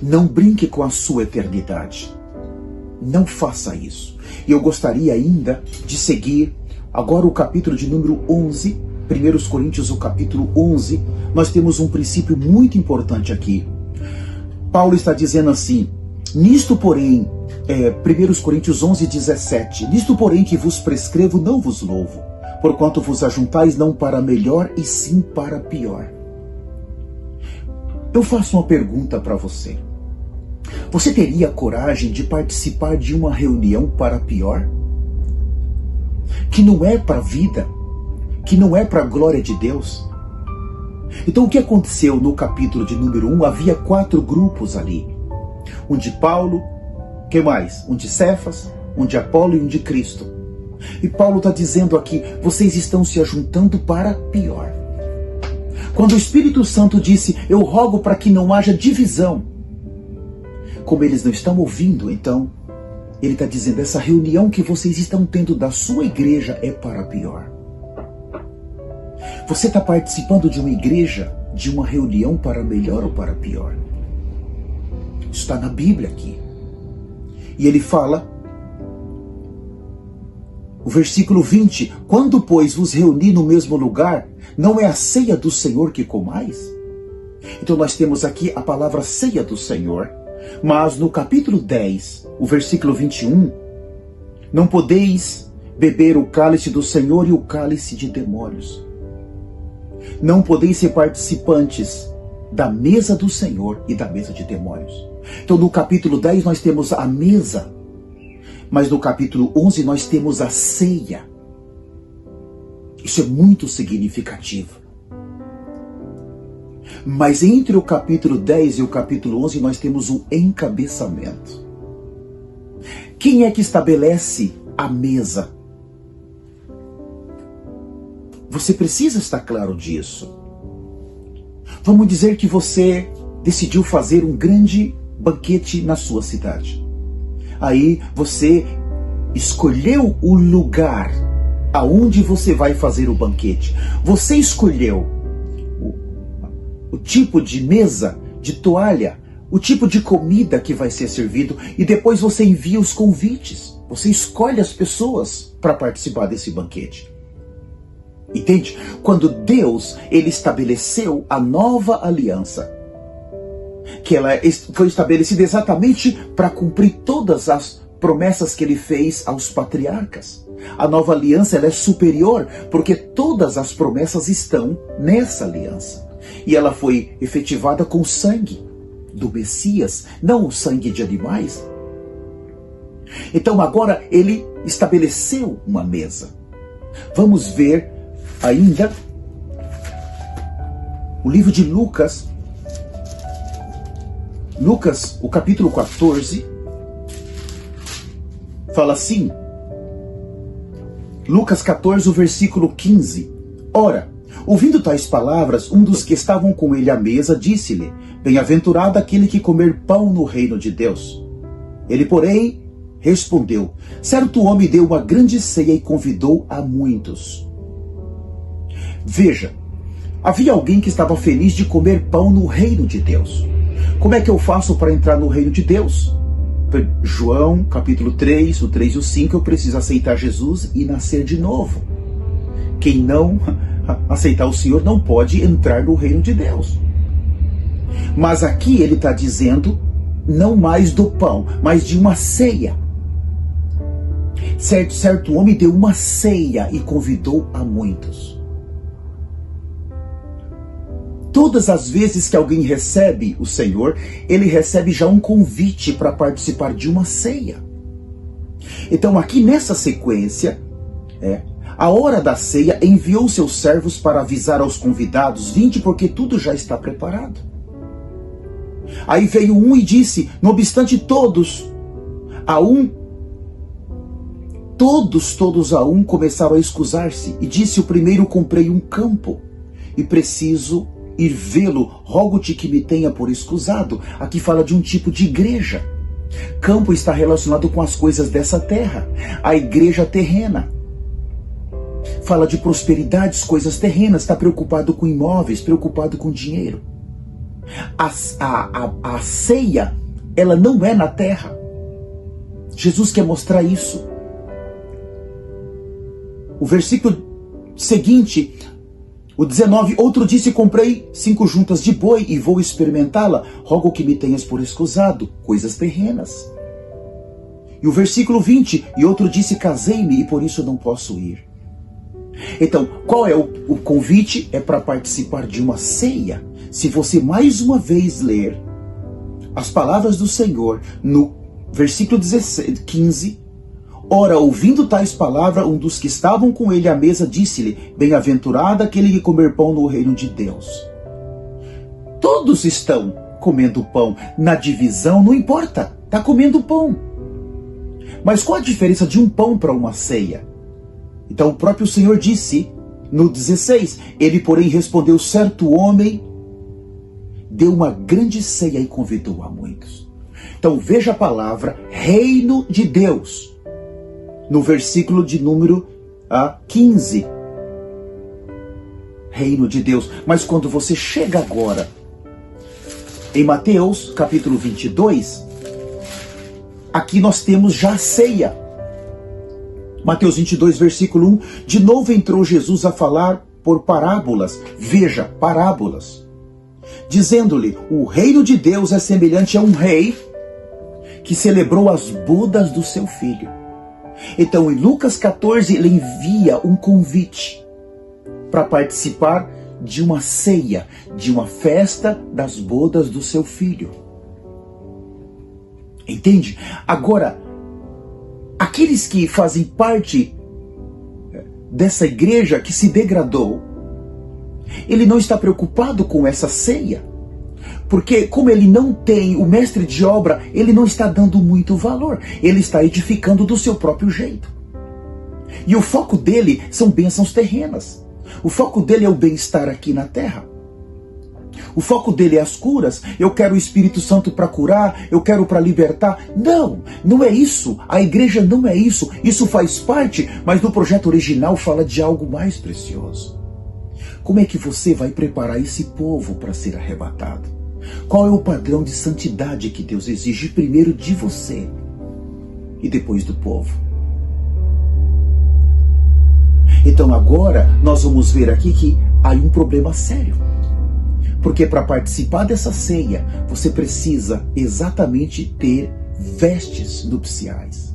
Não brinque com a sua eternidade. Não faça isso. E eu gostaria ainda de seguir agora o capítulo de número 11, 1 Coríntios, o capítulo 11. Nós temos um princípio muito importante aqui. Paulo está dizendo assim: nisto, porém, 1 Coríntios 11, 17, nisto, porém, que vos prescrevo, não vos louvo, porquanto vos ajuntais não para melhor, e sim para pior. Eu faço uma pergunta para você. Você teria coragem de participar de uma reunião para pior? Que não é para a vida, que não é para a glória de Deus? Então o que aconteceu no capítulo de número 1? Havia 4 grupos ali. Um de Paulo, quem mais? Um de Cefas, um de Apolo e um de Cristo. E Paulo está dizendo aqui, vocês estão se ajuntando para pior. Quando o Espírito Santo disse, eu rogo para que não haja divisão, como eles não estão ouvindo, então, ele está dizendo, essa reunião que vocês estão tendo da sua igreja é para pior. Você está participando de uma igreja, de uma reunião para melhor ou para pior? Isso está na Bíblia aqui. E ele fala, o versículo 20, quando, pois, vos reuni no mesmo lugar, não é a ceia do Senhor que comais? Então nós temos aqui a palavra ceia do Senhor, mas no capítulo 10, o versículo 21, não podeis beber o cálice do Senhor e o cálice de demônios. Não podeis ser participantes da mesa do Senhor e da mesa de demônios. Então no capítulo 10 nós temos a mesa, mas no capítulo 11 nós temos a ceia. Isso é muito significativo. Mas entre o capítulo 10 e o capítulo 11 nós temos um encabeçamento. Quem é que estabelece a mesa? Você precisa estar claro disso. Vamos dizer que você decidiu fazer um grande banquete na sua cidade. Aí você escolheu o lugar aonde você vai fazer o banquete. Você escolheu o tipo de mesa, de toalha, o tipo de comida que vai ser servido e depois você envia os convites. Você escolhe as pessoas para participar desse banquete. Entende? Quando Deus, ele estabeleceu a nova aliança, que ela foi estabelecida exatamente para cumprir todas as promessas que ele fez aos patriarcas. A nova aliança ela é superior, porque todas as promessas estão nessa aliança. E ela foi efetivada com o sangue do Messias, não o sangue de animais. Então agora ele estabeleceu uma mesa. Vamos ver ainda o livro de Lucas. Lucas, o capítulo 14, fala assim, Lucas 14, o versículo 15. Ora, ouvindo tais palavras, um dos que estavam com ele à mesa disse-lhe, bem-aventurado aquele que comer pão no reino de Deus. Ele, porém, respondeu, certo homem deu uma grande ceia e convidou a muitos. Veja, havia alguém que estava feliz de comer pão no reino de Deus. Como é que eu faço para entrar no reino de Deus? João, capítulo 3, o 3 e o 5, eu preciso aceitar Jesus e nascer de novo. Quem não aceitar o Senhor não pode entrar no reino de Deus. Mas aqui ele está dizendo, não mais do pão, mas de uma ceia. Certo homem deu uma ceia e convidou a muitos. Todas as vezes que alguém recebe o Senhor, ele recebe já um convite para participar de uma ceia. Então aqui nessa sequência, a hora da ceia enviou seus servos para avisar aos convidados, vinde porque tudo já está preparado. Aí veio um e disse, não obstante todos a um começaram a excusar-se. E disse o primeiro, comprei um campo e preciso ir vê-lo, rogo-te que me tenha por escusado. Aqui fala de um tipo de igreja. Campo está relacionado com as coisas dessa terra. A igreja terrena. Fala de prosperidades, coisas terrenas, está preocupado com imóveis, preocupado com dinheiro. A ceia, ela não é na terra. Jesus quer mostrar isso. O versículo seguinte, o 19, outro disse, comprei 5 juntas de boi e vou experimentá-la, rogo que me tenhas por escusado, coisas terrenas. E o versículo 20, e outro disse, casei-me e por isso não posso ir. Então, qual é o convite? É para participar de uma ceia. Se você mais uma vez ler as palavras do Senhor no versículo 15, ora, ouvindo tais palavras, um dos que estavam com ele à mesa disse-lhe, bem-aventurado aquele que comer pão no reino de Deus. Todos estão comendo pão. Na divisão não importa, está comendo pão. Mas qual a diferença de um pão para uma ceia? Então o próprio Senhor disse no 16, ele porém respondeu: certo homem deu uma grande ceia e convidou a muitos. Então veja a palavra reino de Deus no versículo de número 15. Reino de Deus. Mas quando você chega agora em Mateus capítulo 22, aqui nós temos já a ceia. Mateus 22, versículo 1. De novo entrou Jesus a falar por parábolas. Veja, parábolas. Dizendo-lhe: o reino de Deus é semelhante a um rei que celebrou as bodas do seu filho. Então, em Lucas 14, ele envia um convite para participar de uma ceia, de uma festa das bodas do seu filho. Entende? Agora, aqueles que fazem parte dessa igreja que se degradou, ele não está preocupado com essa ceia, porque como ele não tem o mestre de obra, ele não está dando muito valor, ele está edificando do seu próprio jeito. E o foco dele são bênçãos terrenas, o foco dele é o bem-estar aqui na terra. O foco dele é as curas. Eu quero o Espírito Santo para curar, eu quero para libertar. Não, não é isso. A igreja não é isso. Isso faz parte, mas no projeto original fala de algo mais precioso. Como é que você vai preparar esse povo para ser arrebatado? Qual é o padrão de santidade que Deus exige primeiro de você e depois do povo? Então agora nós vamos ver aqui que há um problema sério. Porque para participar dessa ceia, você precisa exatamente ter vestes nupciais.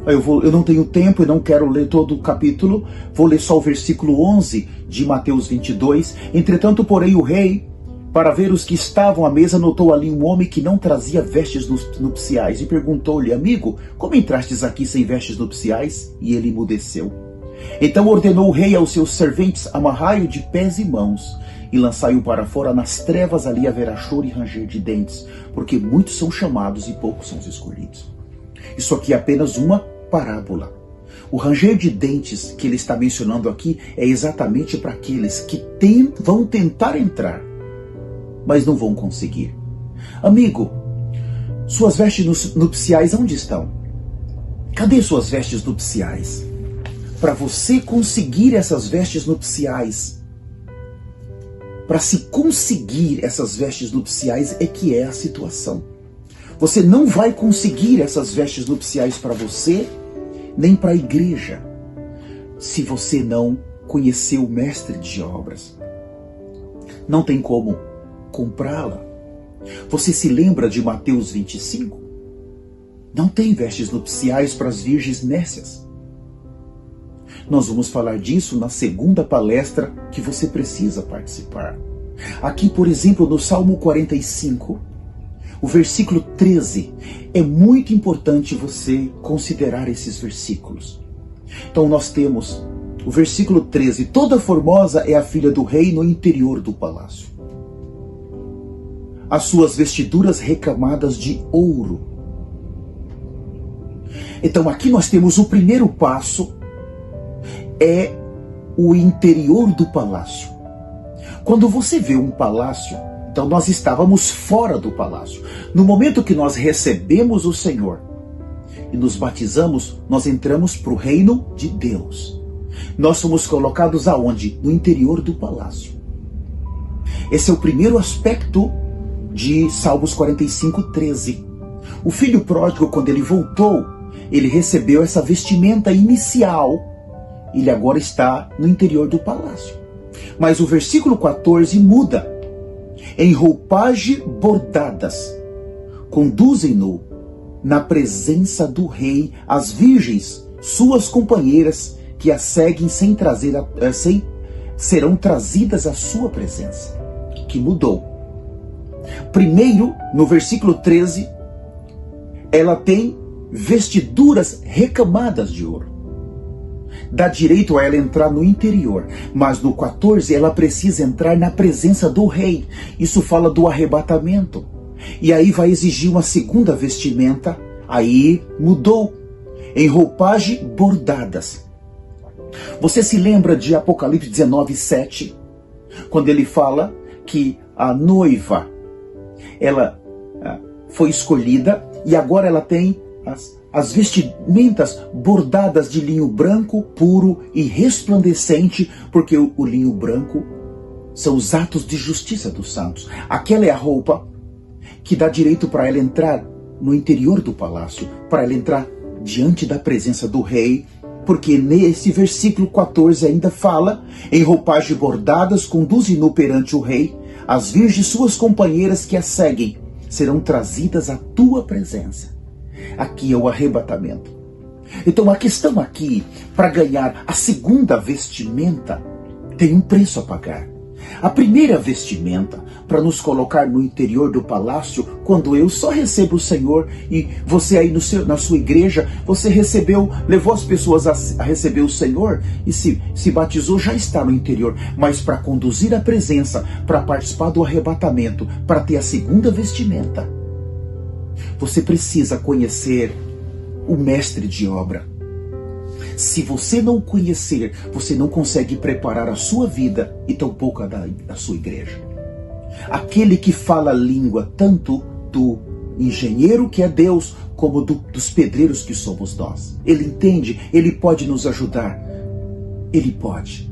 Eu não tenho tempo e não quero ler todo o capítulo, vou ler só o versículo 11 de Mateus 22. Entretanto, porém, o rei, para ver os que estavam à mesa, notou ali um homem que não trazia vestes nupciais e perguntou-lhe: amigo, como entrastes aqui sem vestes nupciais? E ele emudeceu. Então ordenou o rei aos seus serventes: amarrai-o de pés e mãos e lançai-o para fora nas trevas, ali haverá choro e ranger de dentes, porque muitos são chamados e poucos são os escolhidos. Isso aqui é apenas uma parábola. O ranger de dentes que ele está mencionando aqui é exatamente para aqueles que vão tentar entrar, mas não vão conseguir. Amigo, suas vestes nupciais onde estão? Cadê suas vestes nupciais? Para você conseguir essas vestes nupciais, para se conseguir essas vestes nupciais é que é a situação. Você não vai conseguir essas vestes nupciais para você, nem para a igreja, se você não conhecer o mestre de obras. Não tem como comprá-la. Você se lembra de Mateus 25? Não tem vestes nupciais para as virgens nécias. Nós vamos falar disso na segunda palestra que você precisa participar. Aqui, por exemplo, no Salmo 45, o versículo 13, é muito importante você considerar esses versículos. Então nós temos o versículo 13, toda formosa é a filha do rei no interior do palácio. As suas vestiduras recamadas de ouro. Então aqui nós temos o primeiro passo, é o interior do palácio. Quando você vê um palácio, então nós estávamos fora do palácio. No momento que nós recebemos o Senhor e nos batizamos, nós entramos para o reino de Deus. Nós somos colocados aonde? No interior do palácio. Esse é o primeiro aspecto de Salmos 45, 13. O filho pródigo, quando ele voltou, ele recebeu essa vestimenta inicial. Ele agora está no interior do palácio. Mas o versículo 14 muda. Em roupagem bordadas, conduzem-no na presença do rei as virgens, suas companheiras, que a seguem serão trazidas à sua presença. Que mudou. Primeiro, no versículo 13, ela tem vestiduras recamadas de ouro. dá direito a ela entrar no interior, mas no 14 ela precisa entrar na presença do rei. Isso fala do arrebatamento. E aí vai exigir uma segunda vestimenta. Aí mudou, em roupagem bordadas. Você se lembra de Apocalipse 19:7, quando ele fala que a noiva, ela foi escolhida e agora ela tem as vestimentas bordadas de linho branco, puro e resplandecente, porque o linho branco são os atos de justiça dos santos. Aquela é a roupa que dá direito para ela entrar no interior do palácio, para ela entrar diante da presença do rei, porque nesse versículo 14 ainda fala: em roupagem bordadas conduzem-no perante o rei, as virgens suas companheiras que a seguem serão trazidas à tua presença. Aqui é o arrebatamento. Então a questão aqui, para ganhar a segunda vestimenta, tem um preço a pagar. A primeira vestimenta, para nos colocar no interior do palácio, quando eu só recebo o Senhor e você aí na sua igreja, você recebeu, levou as pessoas a receber o Senhor e se batizou, já está no interior. Mas para conduzir a presença, para participar do arrebatamento, para ter a segunda vestimenta, você precisa conhecer o mestre de obra. Se você não conhecer, você não consegue preparar a sua vida e tampouco a da sua igreja. Aquele que fala a língua tanto do engenheiro que é Deus, como dos pedreiros que somos nós. Ele entende, ele pode nos ajudar. Ele pode.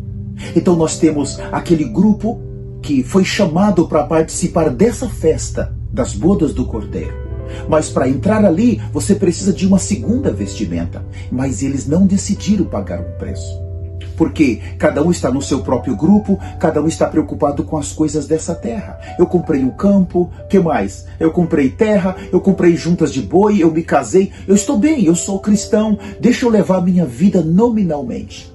Então nós temos aquele grupo que foi chamado para participar dessa festa das bodas do Cordeiro. Mas para entrar ali, você precisa de uma segunda vestimenta. Mas eles não decidiram pagar um preço. Porque cada um está no seu próprio grupo, cada um está preocupado com as coisas dessa terra. Eu comprei um campo, o que mais? Eu comprei terra, eu comprei juntas de boi, eu me casei, eu estou bem, eu sou cristão, deixa eu levar a minha vida nominalmente.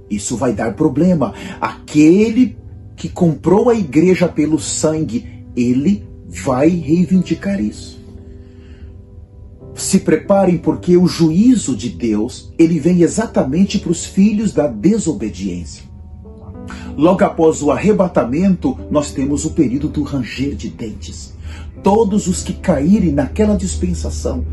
Isso vai dar problema. Aquele que comprou a igreja pelo sangue, ele vai reivindicar isso. Se preparem, porque o juízo de Deus, ele vem exatamente para os filhos da desobediência. Logo após o arrebatamento, nós temos o período do ranger de dentes. Todos os que caírem naquela dispensação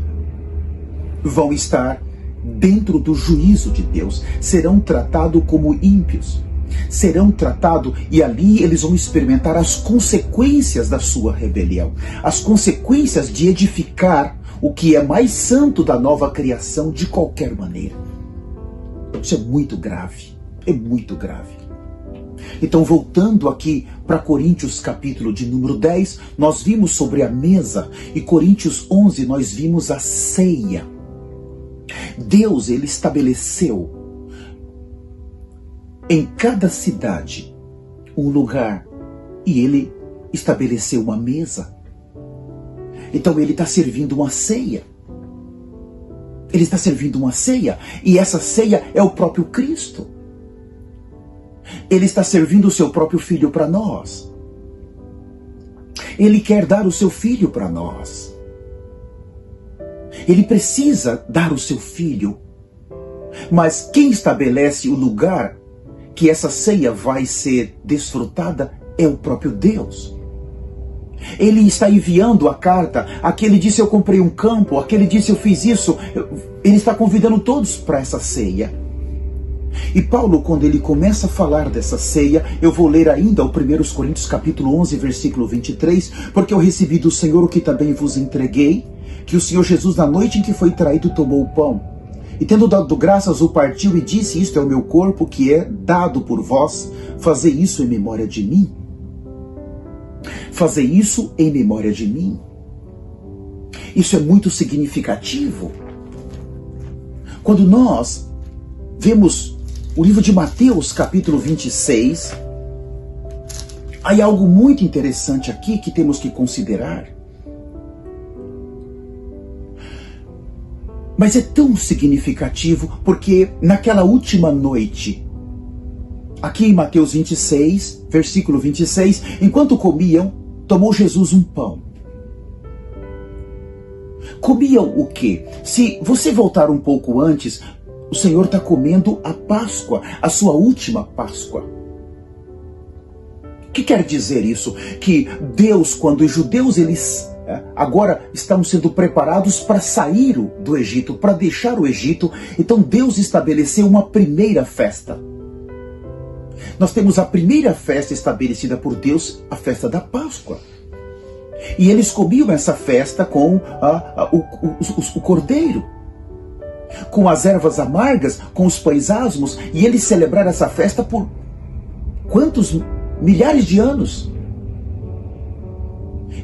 vão estar dentro do juízo de Deus, serão tratados como ímpios. Serão tratados e ali eles vão experimentar as consequências da sua rebelião, as consequências de edificar o que é mais santo da nova criação de qualquer maneira. Isso é muito grave, é muito grave. Então, voltando aqui para Coríntios capítulo de número 10, nós vimos sobre a mesa, e Coríntios 11 nós vimos a ceia. Deus, ele estabeleceu em cada cidade um lugar e ele estabeleceu uma mesa. Então ele está servindo uma ceia. Ele está servindo uma ceia e essa ceia é o próprio Cristo. Ele está servindo o seu próprio Filho para nós. Ele quer dar o seu Filho para nós. Ele precisa dar o seu Filho. Mas quem estabelece o lugar que essa ceia vai ser desfrutada é o próprio Deus. Ele está enviando a carta, aquele disse eu comprei um campo, aquele disse eu fiz isso, ele está convidando todos para essa ceia. E Paulo, quando ele começa a falar dessa ceia, eu vou ler ainda o 1 Coríntios capítulo 11, versículo 23, porque eu recebi do Senhor o que também vos entreguei, que o Senhor Jesus, na noite em que foi traído, tomou o pão. E tendo dado graças, o partiu e disse, isto é o meu corpo que é dado por vós, fazei isso em memória de mim. Fazei isso em memória de mim. Isso é muito significativo. Quando nós vemos o livro de Mateus, capítulo 26, há algo muito interessante aqui que temos que considerar. Mas é tão significativo porque naquela última noite, aqui em Mateus 26, versículo 26, enquanto comiam, tomou Jesus um pão. Comiam o quê? Se você voltar um pouco antes, o Senhor está comendo a Páscoa, a sua última Páscoa. O que quer dizer isso? Que Deus, quando os judeus agora estão sendo preparados para sair do Egito, para deixar o Egito, então Deus estabeleceu uma primeira festa. Nós temos a primeira festa estabelecida por Deus, a festa da Páscoa. E eles comiam essa festa com o cordeiro, com as ervas amargas, com os pães asmos, e eles celebraram essa festa por quantos milhares de anos?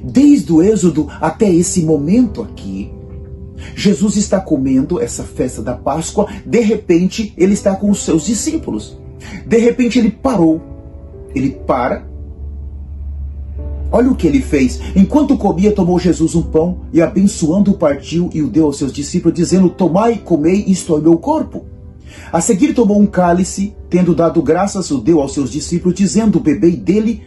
Desde o Êxodo até esse momento aqui, Jesus está comendo essa festa da Páscoa. De repente, ele está com os seus discípulos. De repente, ele parou. Ele para. Olha o que ele fez. Enquanto comia, tomou Jesus um pão e, abençoando, o partiu e o deu aos seus discípulos, dizendo: tomai e comei, isto é o meu corpo. A seguir tomou um cálice, tendo dado graças, o deu aos seus discípulos, dizendo: bebei dele,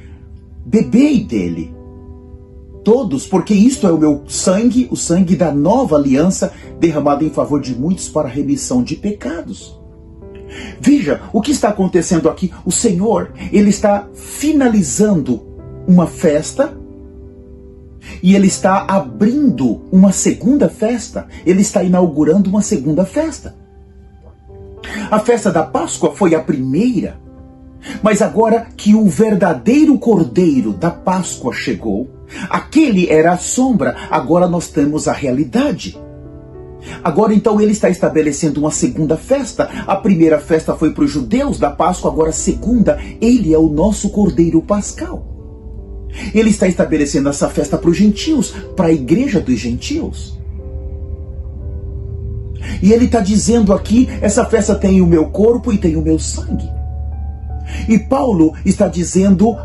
todos, porque isto é o meu sangue, o sangue da nova aliança, derramado em favor de muitos para a remissão de pecados. Veja o que está acontecendo aqui. O Senhor, ele está finalizando uma festa e ele está abrindo uma segunda festa. Ele está inaugurando uma segunda festa. A festa da Páscoa foi a primeira, mas agora que o verdadeiro Cordeiro da Páscoa chegou, aquele era a sombra, agora nós temos a realidade. Agora então ele está estabelecendo uma segunda festa. A primeira festa foi para os judeus da Páscoa, agora a segunda, ele é o nosso Cordeiro Pascal. Ele está estabelecendo essa festa para os gentios, para a igreja dos gentios. E ele está dizendo aqui, essa festa tem o meu corpo e tem o meu sangue. E Paulo está dizendo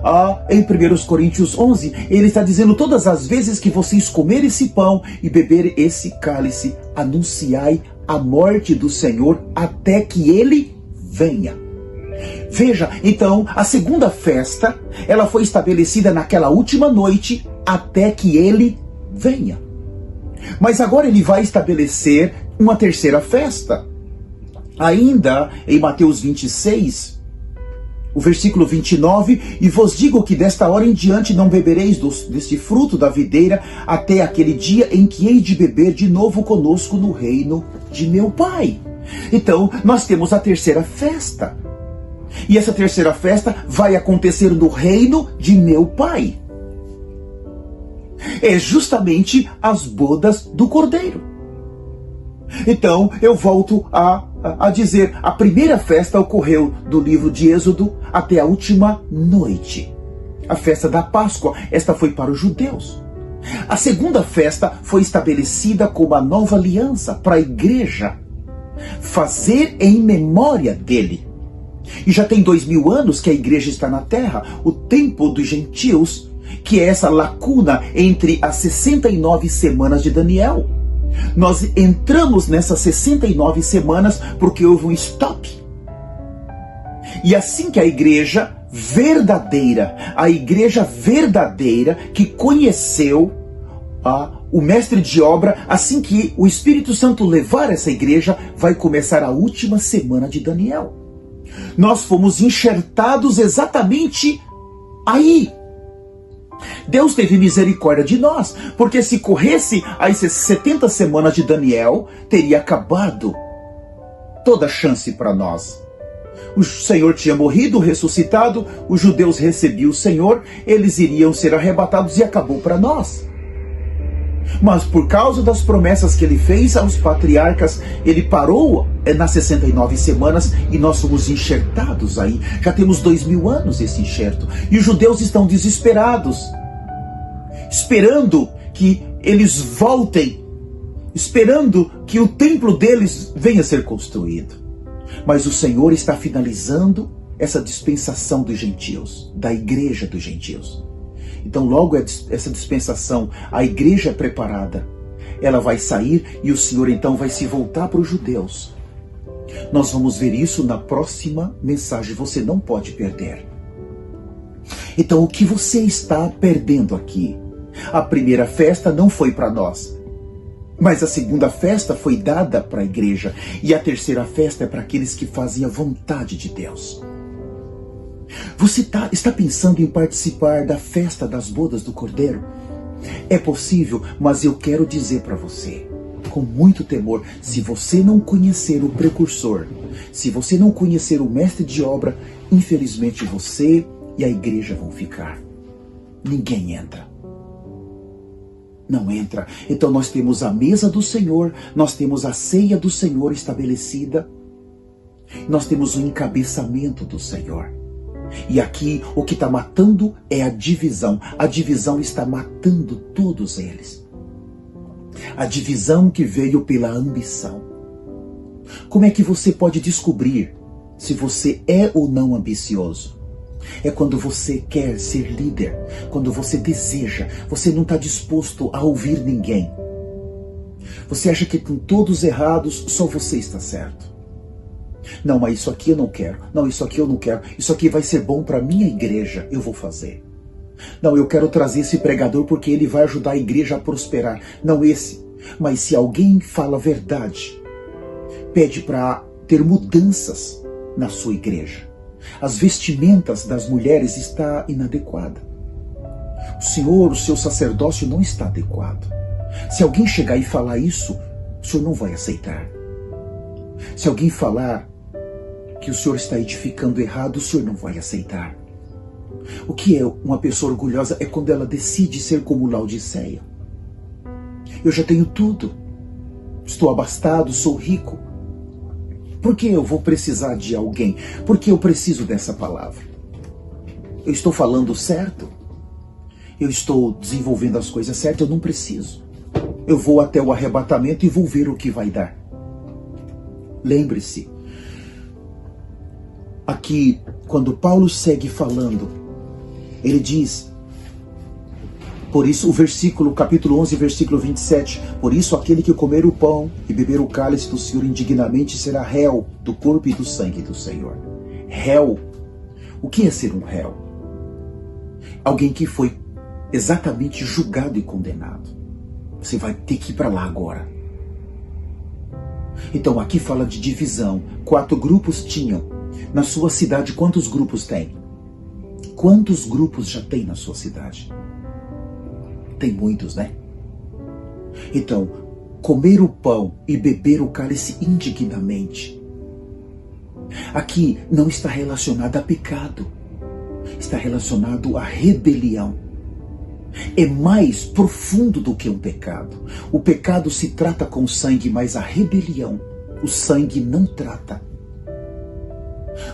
em 1 Coríntios 11, ele está dizendo: todas as vezes que vocês comerem esse pão e beber esse cálice, anunciai a morte do Senhor até que ele venha. Veja, então, a segunda festa, ela foi estabelecida naquela última noite até que ele venha. Mas agora ele vai estabelecer uma terceira festa. Ainda em Mateus 26, o versículo 29, e vos digo que desta hora em diante não bebereis deste fruto da videira até aquele dia em que hei de beber de novo conosco no reino de meu Pai. Então, nós temos a terceira festa. E essa terceira festa vai acontecer no reino de meu Pai. É justamente as bodas do Cordeiro. Então, eu volto a dizer, a primeira festa ocorreu do livro de Êxodo até a última noite. A festa da Páscoa, esta foi para os judeus. A segunda festa foi estabelecida como a nova aliança para a igreja fazer em memória dele. E já tem 2000 anos que a igreja está na terra, o tempo dos gentios, que é essa lacuna entre as 69 semanas de Daniel. Nós entramos nessas 69 semanas porque houve um stop. E assim que a igreja verdadeira que conheceu o mestre de obra, assim que o Espírito Santo levar essa igreja, vai começar a última semana de Daniel. Nós fomos enxertados exatamente aí. Deus teve misericórdia de nós, porque se corresse as 70 semanas de Daniel, teria acabado toda a chance para nós. O Senhor tinha morrido, ressuscitado, os judeus recebiam o Senhor, eles iriam ser arrebatados e acabou para nós. Mas por causa das promessas que ele fez aos patriarcas, ele parou nas 69 semanas e nós somos enxertados aí. Já temos 2000 anos esse enxerto. E os judeus estão desesperados, esperando que eles voltem, esperando que o templo deles venha a ser construído. Mas o Senhor está finalizando essa dispensação dos gentios, da igreja dos gentios. Então logo essa dispensação, a igreja é preparada, ela vai sair e o Senhor então vai se voltar para os judeus. Nós vamos ver isso na próxima mensagem, você não pode perder. Então o que você está perdendo aqui? A primeira festa não foi para nós, Mas a segunda festa foi dada para a igreja. E a terceira festa é para aqueles que fazem a vontade de Deus. Você está pensando em participar da festa das bodas do Cordeiro? É possível, mas eu quero dizer para você, com muito temor, se você não conhecer o precursor, se você não conhecer o mestre de obra, infelizmente você e a igreja vão ficar. Ninguém entra. Não entra. Então nós temos a mesa do Senhor, nós temos a ceia do Senhor estabelecida, nós temos o encabeçamento do Senhor. E aqui o que está matando é a divisão. A divisão está matando todos eles. A divisão que veio pela ambição. Como é que você pode descobrir se você é ou não ambicioso? É quando você quer ser líder, quando você deseja, você não está disposto a ouvir ninguém. Você acha que com todos errados, só você está certo. Não, mas isso aqui eu não quero. Não, isso aqui eu não quero. Isso aqui vai ser bom para minha igreja, eu vou fazer. Não, eu quero trazer esse pregador porque ele vai ajudar a igreja a prosperar. Não esse. Mas se alguém fala a verdade, pede para ter mudanças na sua igreja. As vestimentas das mulheres está inadequada. O seu sacerdócio não está adequado. Se alguém chegar e falar isso, o senhor não vai aceitar. Se alguém falar que o senhor está edificando errado, o senhor não vai aceitar. O que é uma pessoa orgulhosa é quando ela decide ser como Laodiceia. Eu já tenho tudo. Estou abastado, sou rico. Por que eu vou precisar de alguém? Por que eu preciso dessa palavra? Eu estou falando certo? Eu estou desenvolvendo as coisas certas? Eu não preciso. Eu vou até o arrebatamento e vou ver o que vai dar. Lembre-se, aqui, quando Paulo segue falando, ele diz, por isso, capítulo 11, versículo 27, por isso aquele que comer o pão e beber o cálice do Senhor indignamente será réu do corpo e do sangue do Senhor. Réu. O que é ser um réu? Alguém que foi exatamente julgado e condenado. Você vai ter que ir para lá agora. Então aqui fala de divisão. 4 grupos tinham. Na sua cidade, quantos grupos tem? Quantos grupos já tem na sua cidade? Tem muitos, né? Então, comer o pão e beber o cálice indignamente. Aqui não está relacionado a pecado. Está relacionado à rebelião. É mais profundo do que um pecado. O pecado se trata com sangue, mas a rebelião, o sangue não trata.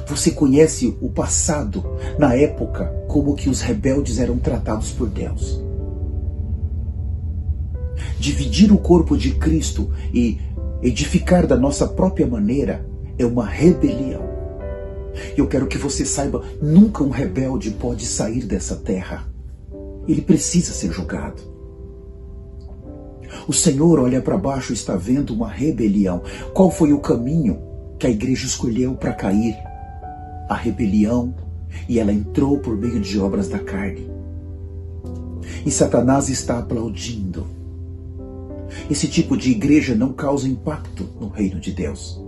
Você conhece o passado, na época, como que os rebeldes eram tratados por Deus. Dividir o corpo de Cristo e edificar da nossa própria maneira é uma rebelião. Eu quero que você saiba, nunca um rebelde pode sair dessa terra. Ele precisa ser julgado. O Senhor olha para baixo e está vendo uma rebelião. Qual foi o caminho que a igreja escolheu para cair? A rebelião, e ela entrou por meio de obras da carne. E Satanás está aplaudindo. Esse tipo de igreja não causa impacto no reino de Deus.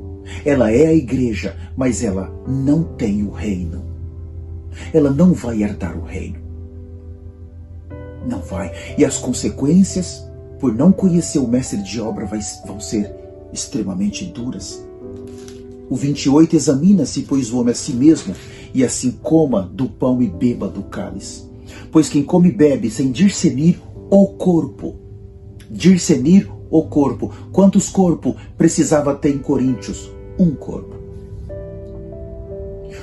Ela é a igreja, mas ela não tem o reino. Ela não vai herdar o reino. Não vai. E as consequências, por não conhecer o mestre de obra, vão ser extremamente duras. O 28, examina-se, pois, o homem a si mesmo, e assim coma do pão e beba do cálice. Pois quem come e bebe sem discernir o corpo. Discernir o corpo. Quantos corpos precisava ter em Coríntios? Um corpo.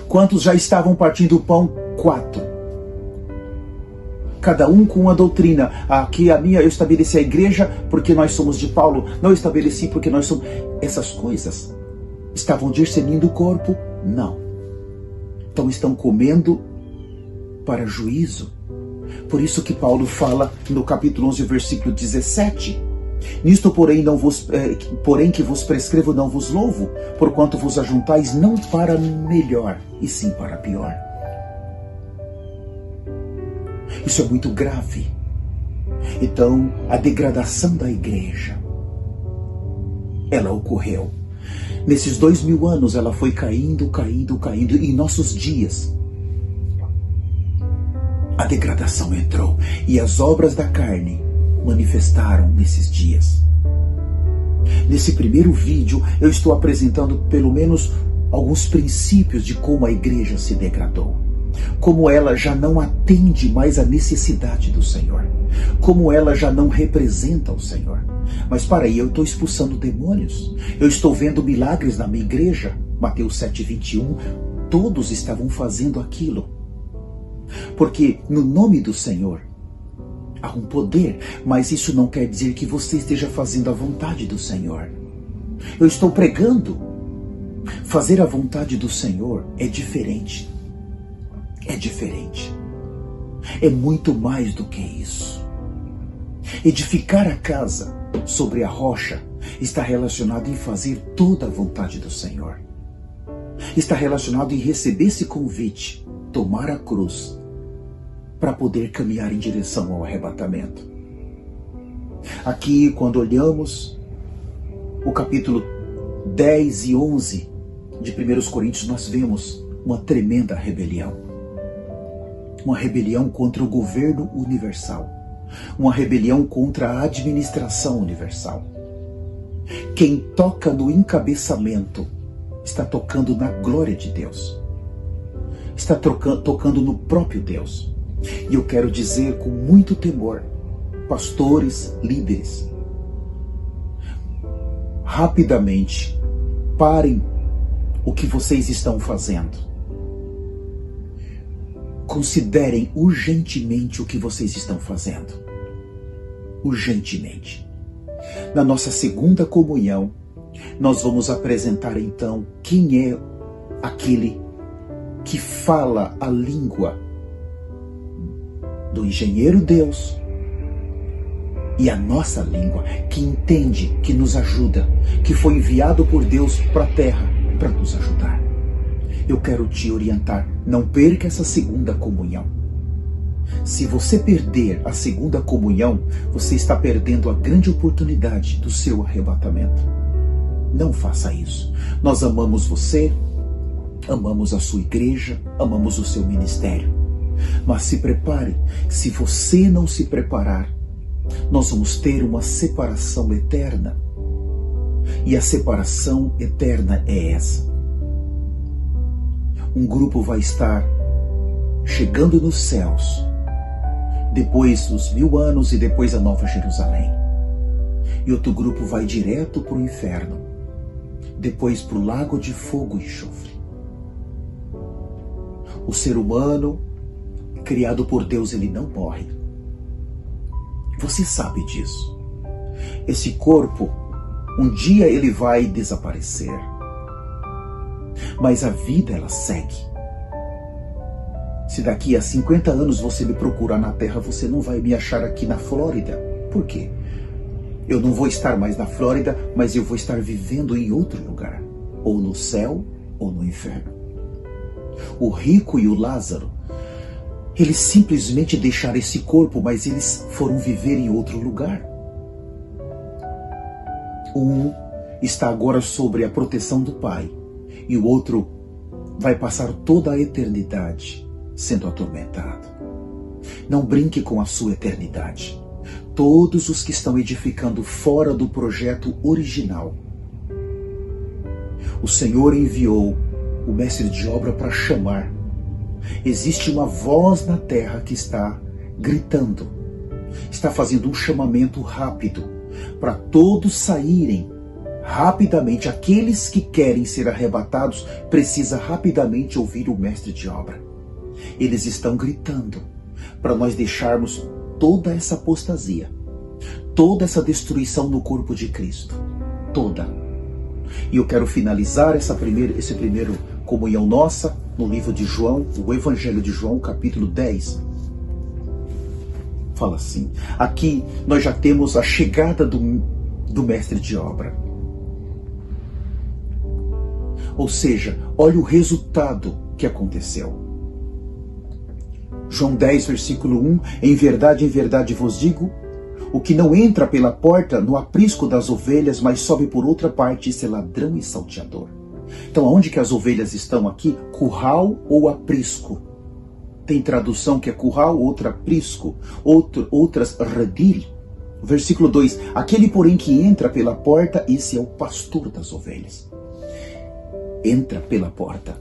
Quantos já estavam partindo o pão? 4. Cada um com uma doutrina. Aqui eu estabeleci a igreja porque nós somos de Paulo. Não estabeleci porque nós somos... Essas coisas estavam discernindo o corpo? Não. Então estão comendo para juízo. Por isso que Paulo fala no capítulo 11, versículo 17. Nisto, porém que vos prescrevo, não vos louvo, porquanto vos ajuntais não para melhor, e sim para pior. Isso é muito grave. Então, a degradação da igreja. ela ocorreu. Nesses 2000 anos ela foi caindo. E em nossos dias a degradação entrou e as obras da carne manifestaram nesses dias. Nesse primeiro vídeo eu estou apresentando pelo menos alguns princípios de como a igreja se degradou, como ela já não atende mais à necessidade do Senhor, como ela já não representa o Senhor. Mas para aí, eu estou expulsando demônios, eu estou vendo milagres na minha igreja. Mateus 7:21, todos estavam fazendo aquilo, porque no nome do Senhor há um poder, mas isso não quer dizer que você esteja fazendo a vontade do Senhor. Eu estou pregando. Fazer a vontade do Senhor é diferente. É diferente. É muito mais do que isso. Edificar a casa sobre a rocha está relacionado em fazer toda a vontade do Senhor. Está relacionado em receber esse convite, tomar a cruz, para poder caminhar em direção ao arrebatamento. Aqui, quando olhamos o capítulo 10 e 11 de 1 Coríntios, nós vemos uma tremenda rebelião. Uma rebelião contra o governo universal. Uma rebelião contra a administração universal. Quem toca no encabeçamento está tocando na glória de Deus. Está tocando no próprio Deus. E eu quero dizer com muito temor, pastores, líderes, rapidamente, parem o que vocês estão fazendo. Considerem urgentemente o que vocês estão fazendo. Urgentemente. Na nossa segunda comunhão, nós vamos apresentar então quem é aquele que fala a língua do engenheiro Deus e a nossa língua, que entende, que nos ajuda, que foi enviado por Deus para a terra para nos ajudar. Eu quero te orientar, não perca essa segunda comunhão. Se você perder a segunda comunhão, você está perdendo a grande oportunidade do seu arrebatamento. Não faça isso. Nós amamos você, amamos a sua igreja, amamos o seu ministério. Mas se prepare, se você não se preparar, nós vamos ter uma separação eterna. E a separação eterna é essa. Um grupo vai estar chegando nos céus, depois os 1000 anos e depois a Nova Jerusalém. E outro grupo vai direto para o inferno, depois para o lago de fogo e enxofre. O ser humano, criado por Deus, ele não morre. Você sabe disso. Esse corpo, um dia ele vai desaparecer. Mas a vida, ela segue. Se daqui a 50 anos você me procurar na Terra, você não vai me achar aqui na Flórida. Por quê? Eu não vou estar mais na Flórida, mas eu vou estar vivendo em outro lugar. Ou no céu, ou no inferno. O rico e o Lázaro, eles simplesmente deixaram esse corpo, mas eles foram viver em outro lugar. Um está agora sobre a proteção do Pai, e o outro vai passar toda a eternidade sendo atormentado. Não brinque com a sua eternidade. Todos os que estão edificando fora do projeto original, o Senhor enviou o mestre de obra para chamar. Existe uma voz na terra que está gritando, está fazendo um chamamento rápido para todos saírem rapidamente. Aqueles que querem ser arrebatados precisam rapidamente ouvir o mestre de obra. Eles estão gritando para nós deixarmos toda essa apostasia, toda essa destruição no corpo de Cristo, toda. E eu quero finalizar esse primeiro comunhão nossa no livro de João, o Evangelho de João, capítulo 10. Fala assim, aqui nós já temos a chegada do mestre de obra. Ou seja, olha o resultado que aconteceu. João 10, versículo 1, em verdade vos digo, O que não entra pela porta no aprisco das ovelhas, mas sobe por outra parte, isso é ladrão e salteador. Então, aonde que as ovelhas estão aqui? Curral ou aprisco? Tem tradução que é curral, outra aprisco, outras redil. Versículo 2, aquele porém que entra pela porta, esse é o pastor das ovelhas. Entra pela porta.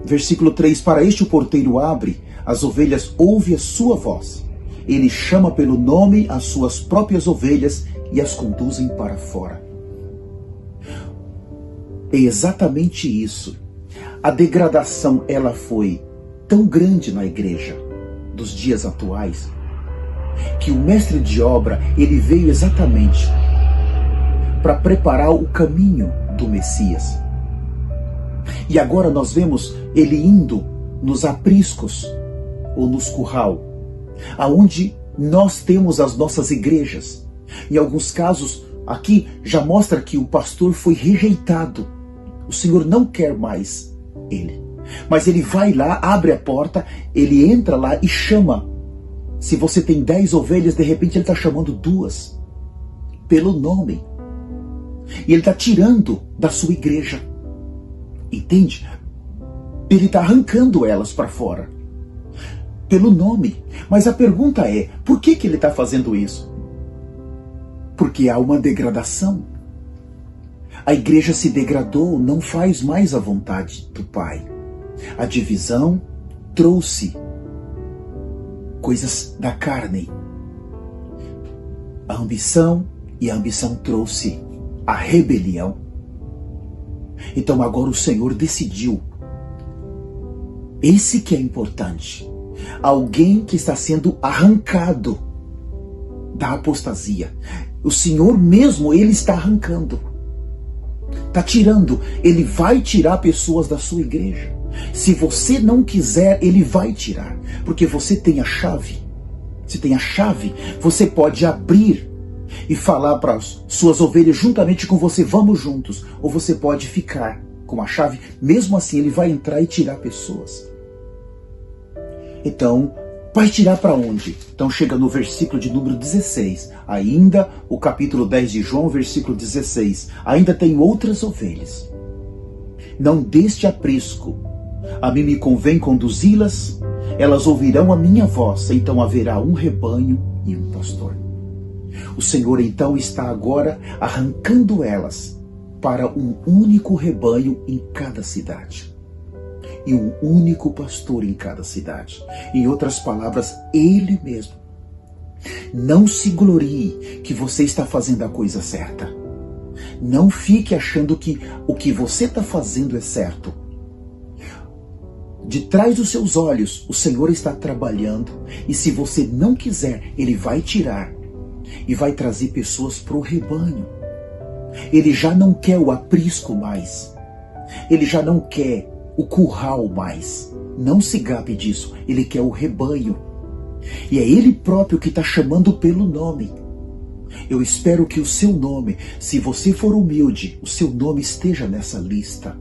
Versículo 3, para este o porteiro abre, as ovelhas ouvem a sua voz. Ele chama pelo nome as suas próprias ovelhas e as conduzem para fora. É exatamente isso. A degradação, ela foi tão grande na igreja dos dias atuais, que o mestre de obra, ele veio exatamente para preparar o caminho do Messias. E agora nós vemos ele indo nos apriscos ou nos curral, aonde nós temos as nossas igrejas. Em alguns casos, aqui já mostra que o pastor foi rejeitado. O Senhor não quer mais ele. Mas ele vai lá, abre a porta, ele entra lá e chama. Se você tem 10 ovelhas, de repente ele está chamando 2 pelo nome. E ele está tirando da sua igreja. Entende? Ele está arrancando elas para fora. Pelo nome. Mas a pergunta é, por que ele está fazendo isso? Porque há uma degradação. A igreja se degradou, não faz mais a vontade do Pai. A divisão trouxe coisas da carne. A ambição, e a ambição trouxe a rebelião. Então agora o Senhor decidiu. Esse que é importante. Alguém que está sendo arrancado da apostasia. O Senhor mesmo, ele está arrancando. Está tirando. Ele vai tirar pessoas da sua igreja. Se você não quiser, ele vai tirar. Porque você tem a chave. Você tem a chave. Você pode abrir e falar para as suas ovelhas juntamente com você, vamos juntos. Ou você pode ficar com a chave. Mesmo assim, ele vai entrar e tirar pessoas. Então, vai tirar para onde? Então chega no versículo de número 16. Ainda o capítulo 10 de João, versículo 16. Ainda tem outras ovelhas. Não deste aprisco. A mim me convém conduzi-las. Elas ouvirão a minha voz. Então haverá um rebanho e um pastor. O Senhor então está agora arrancando elas para um único rebanho em cada cidade. E um único pastor em cada cidade. Em outras palavras, ele mesmo. Não se glorie que você está fazendo a coisa certa. Não fique achando que o que você está fazendo é certo. De trás dos seus olhos, o Senhor está trabalhando. E se você não quiser, ele vai tirar. E vai trazer pessoas para o rebanho. Ele já não quer o aprisco mais. Ele já não quer o curral mais. Não se gabe disso. Ele quer o rebanho. E é ele próprio que está chamando pelo nome. Eu espero que o seu nome, se você for humilde, o seu nome esteja nessa lista.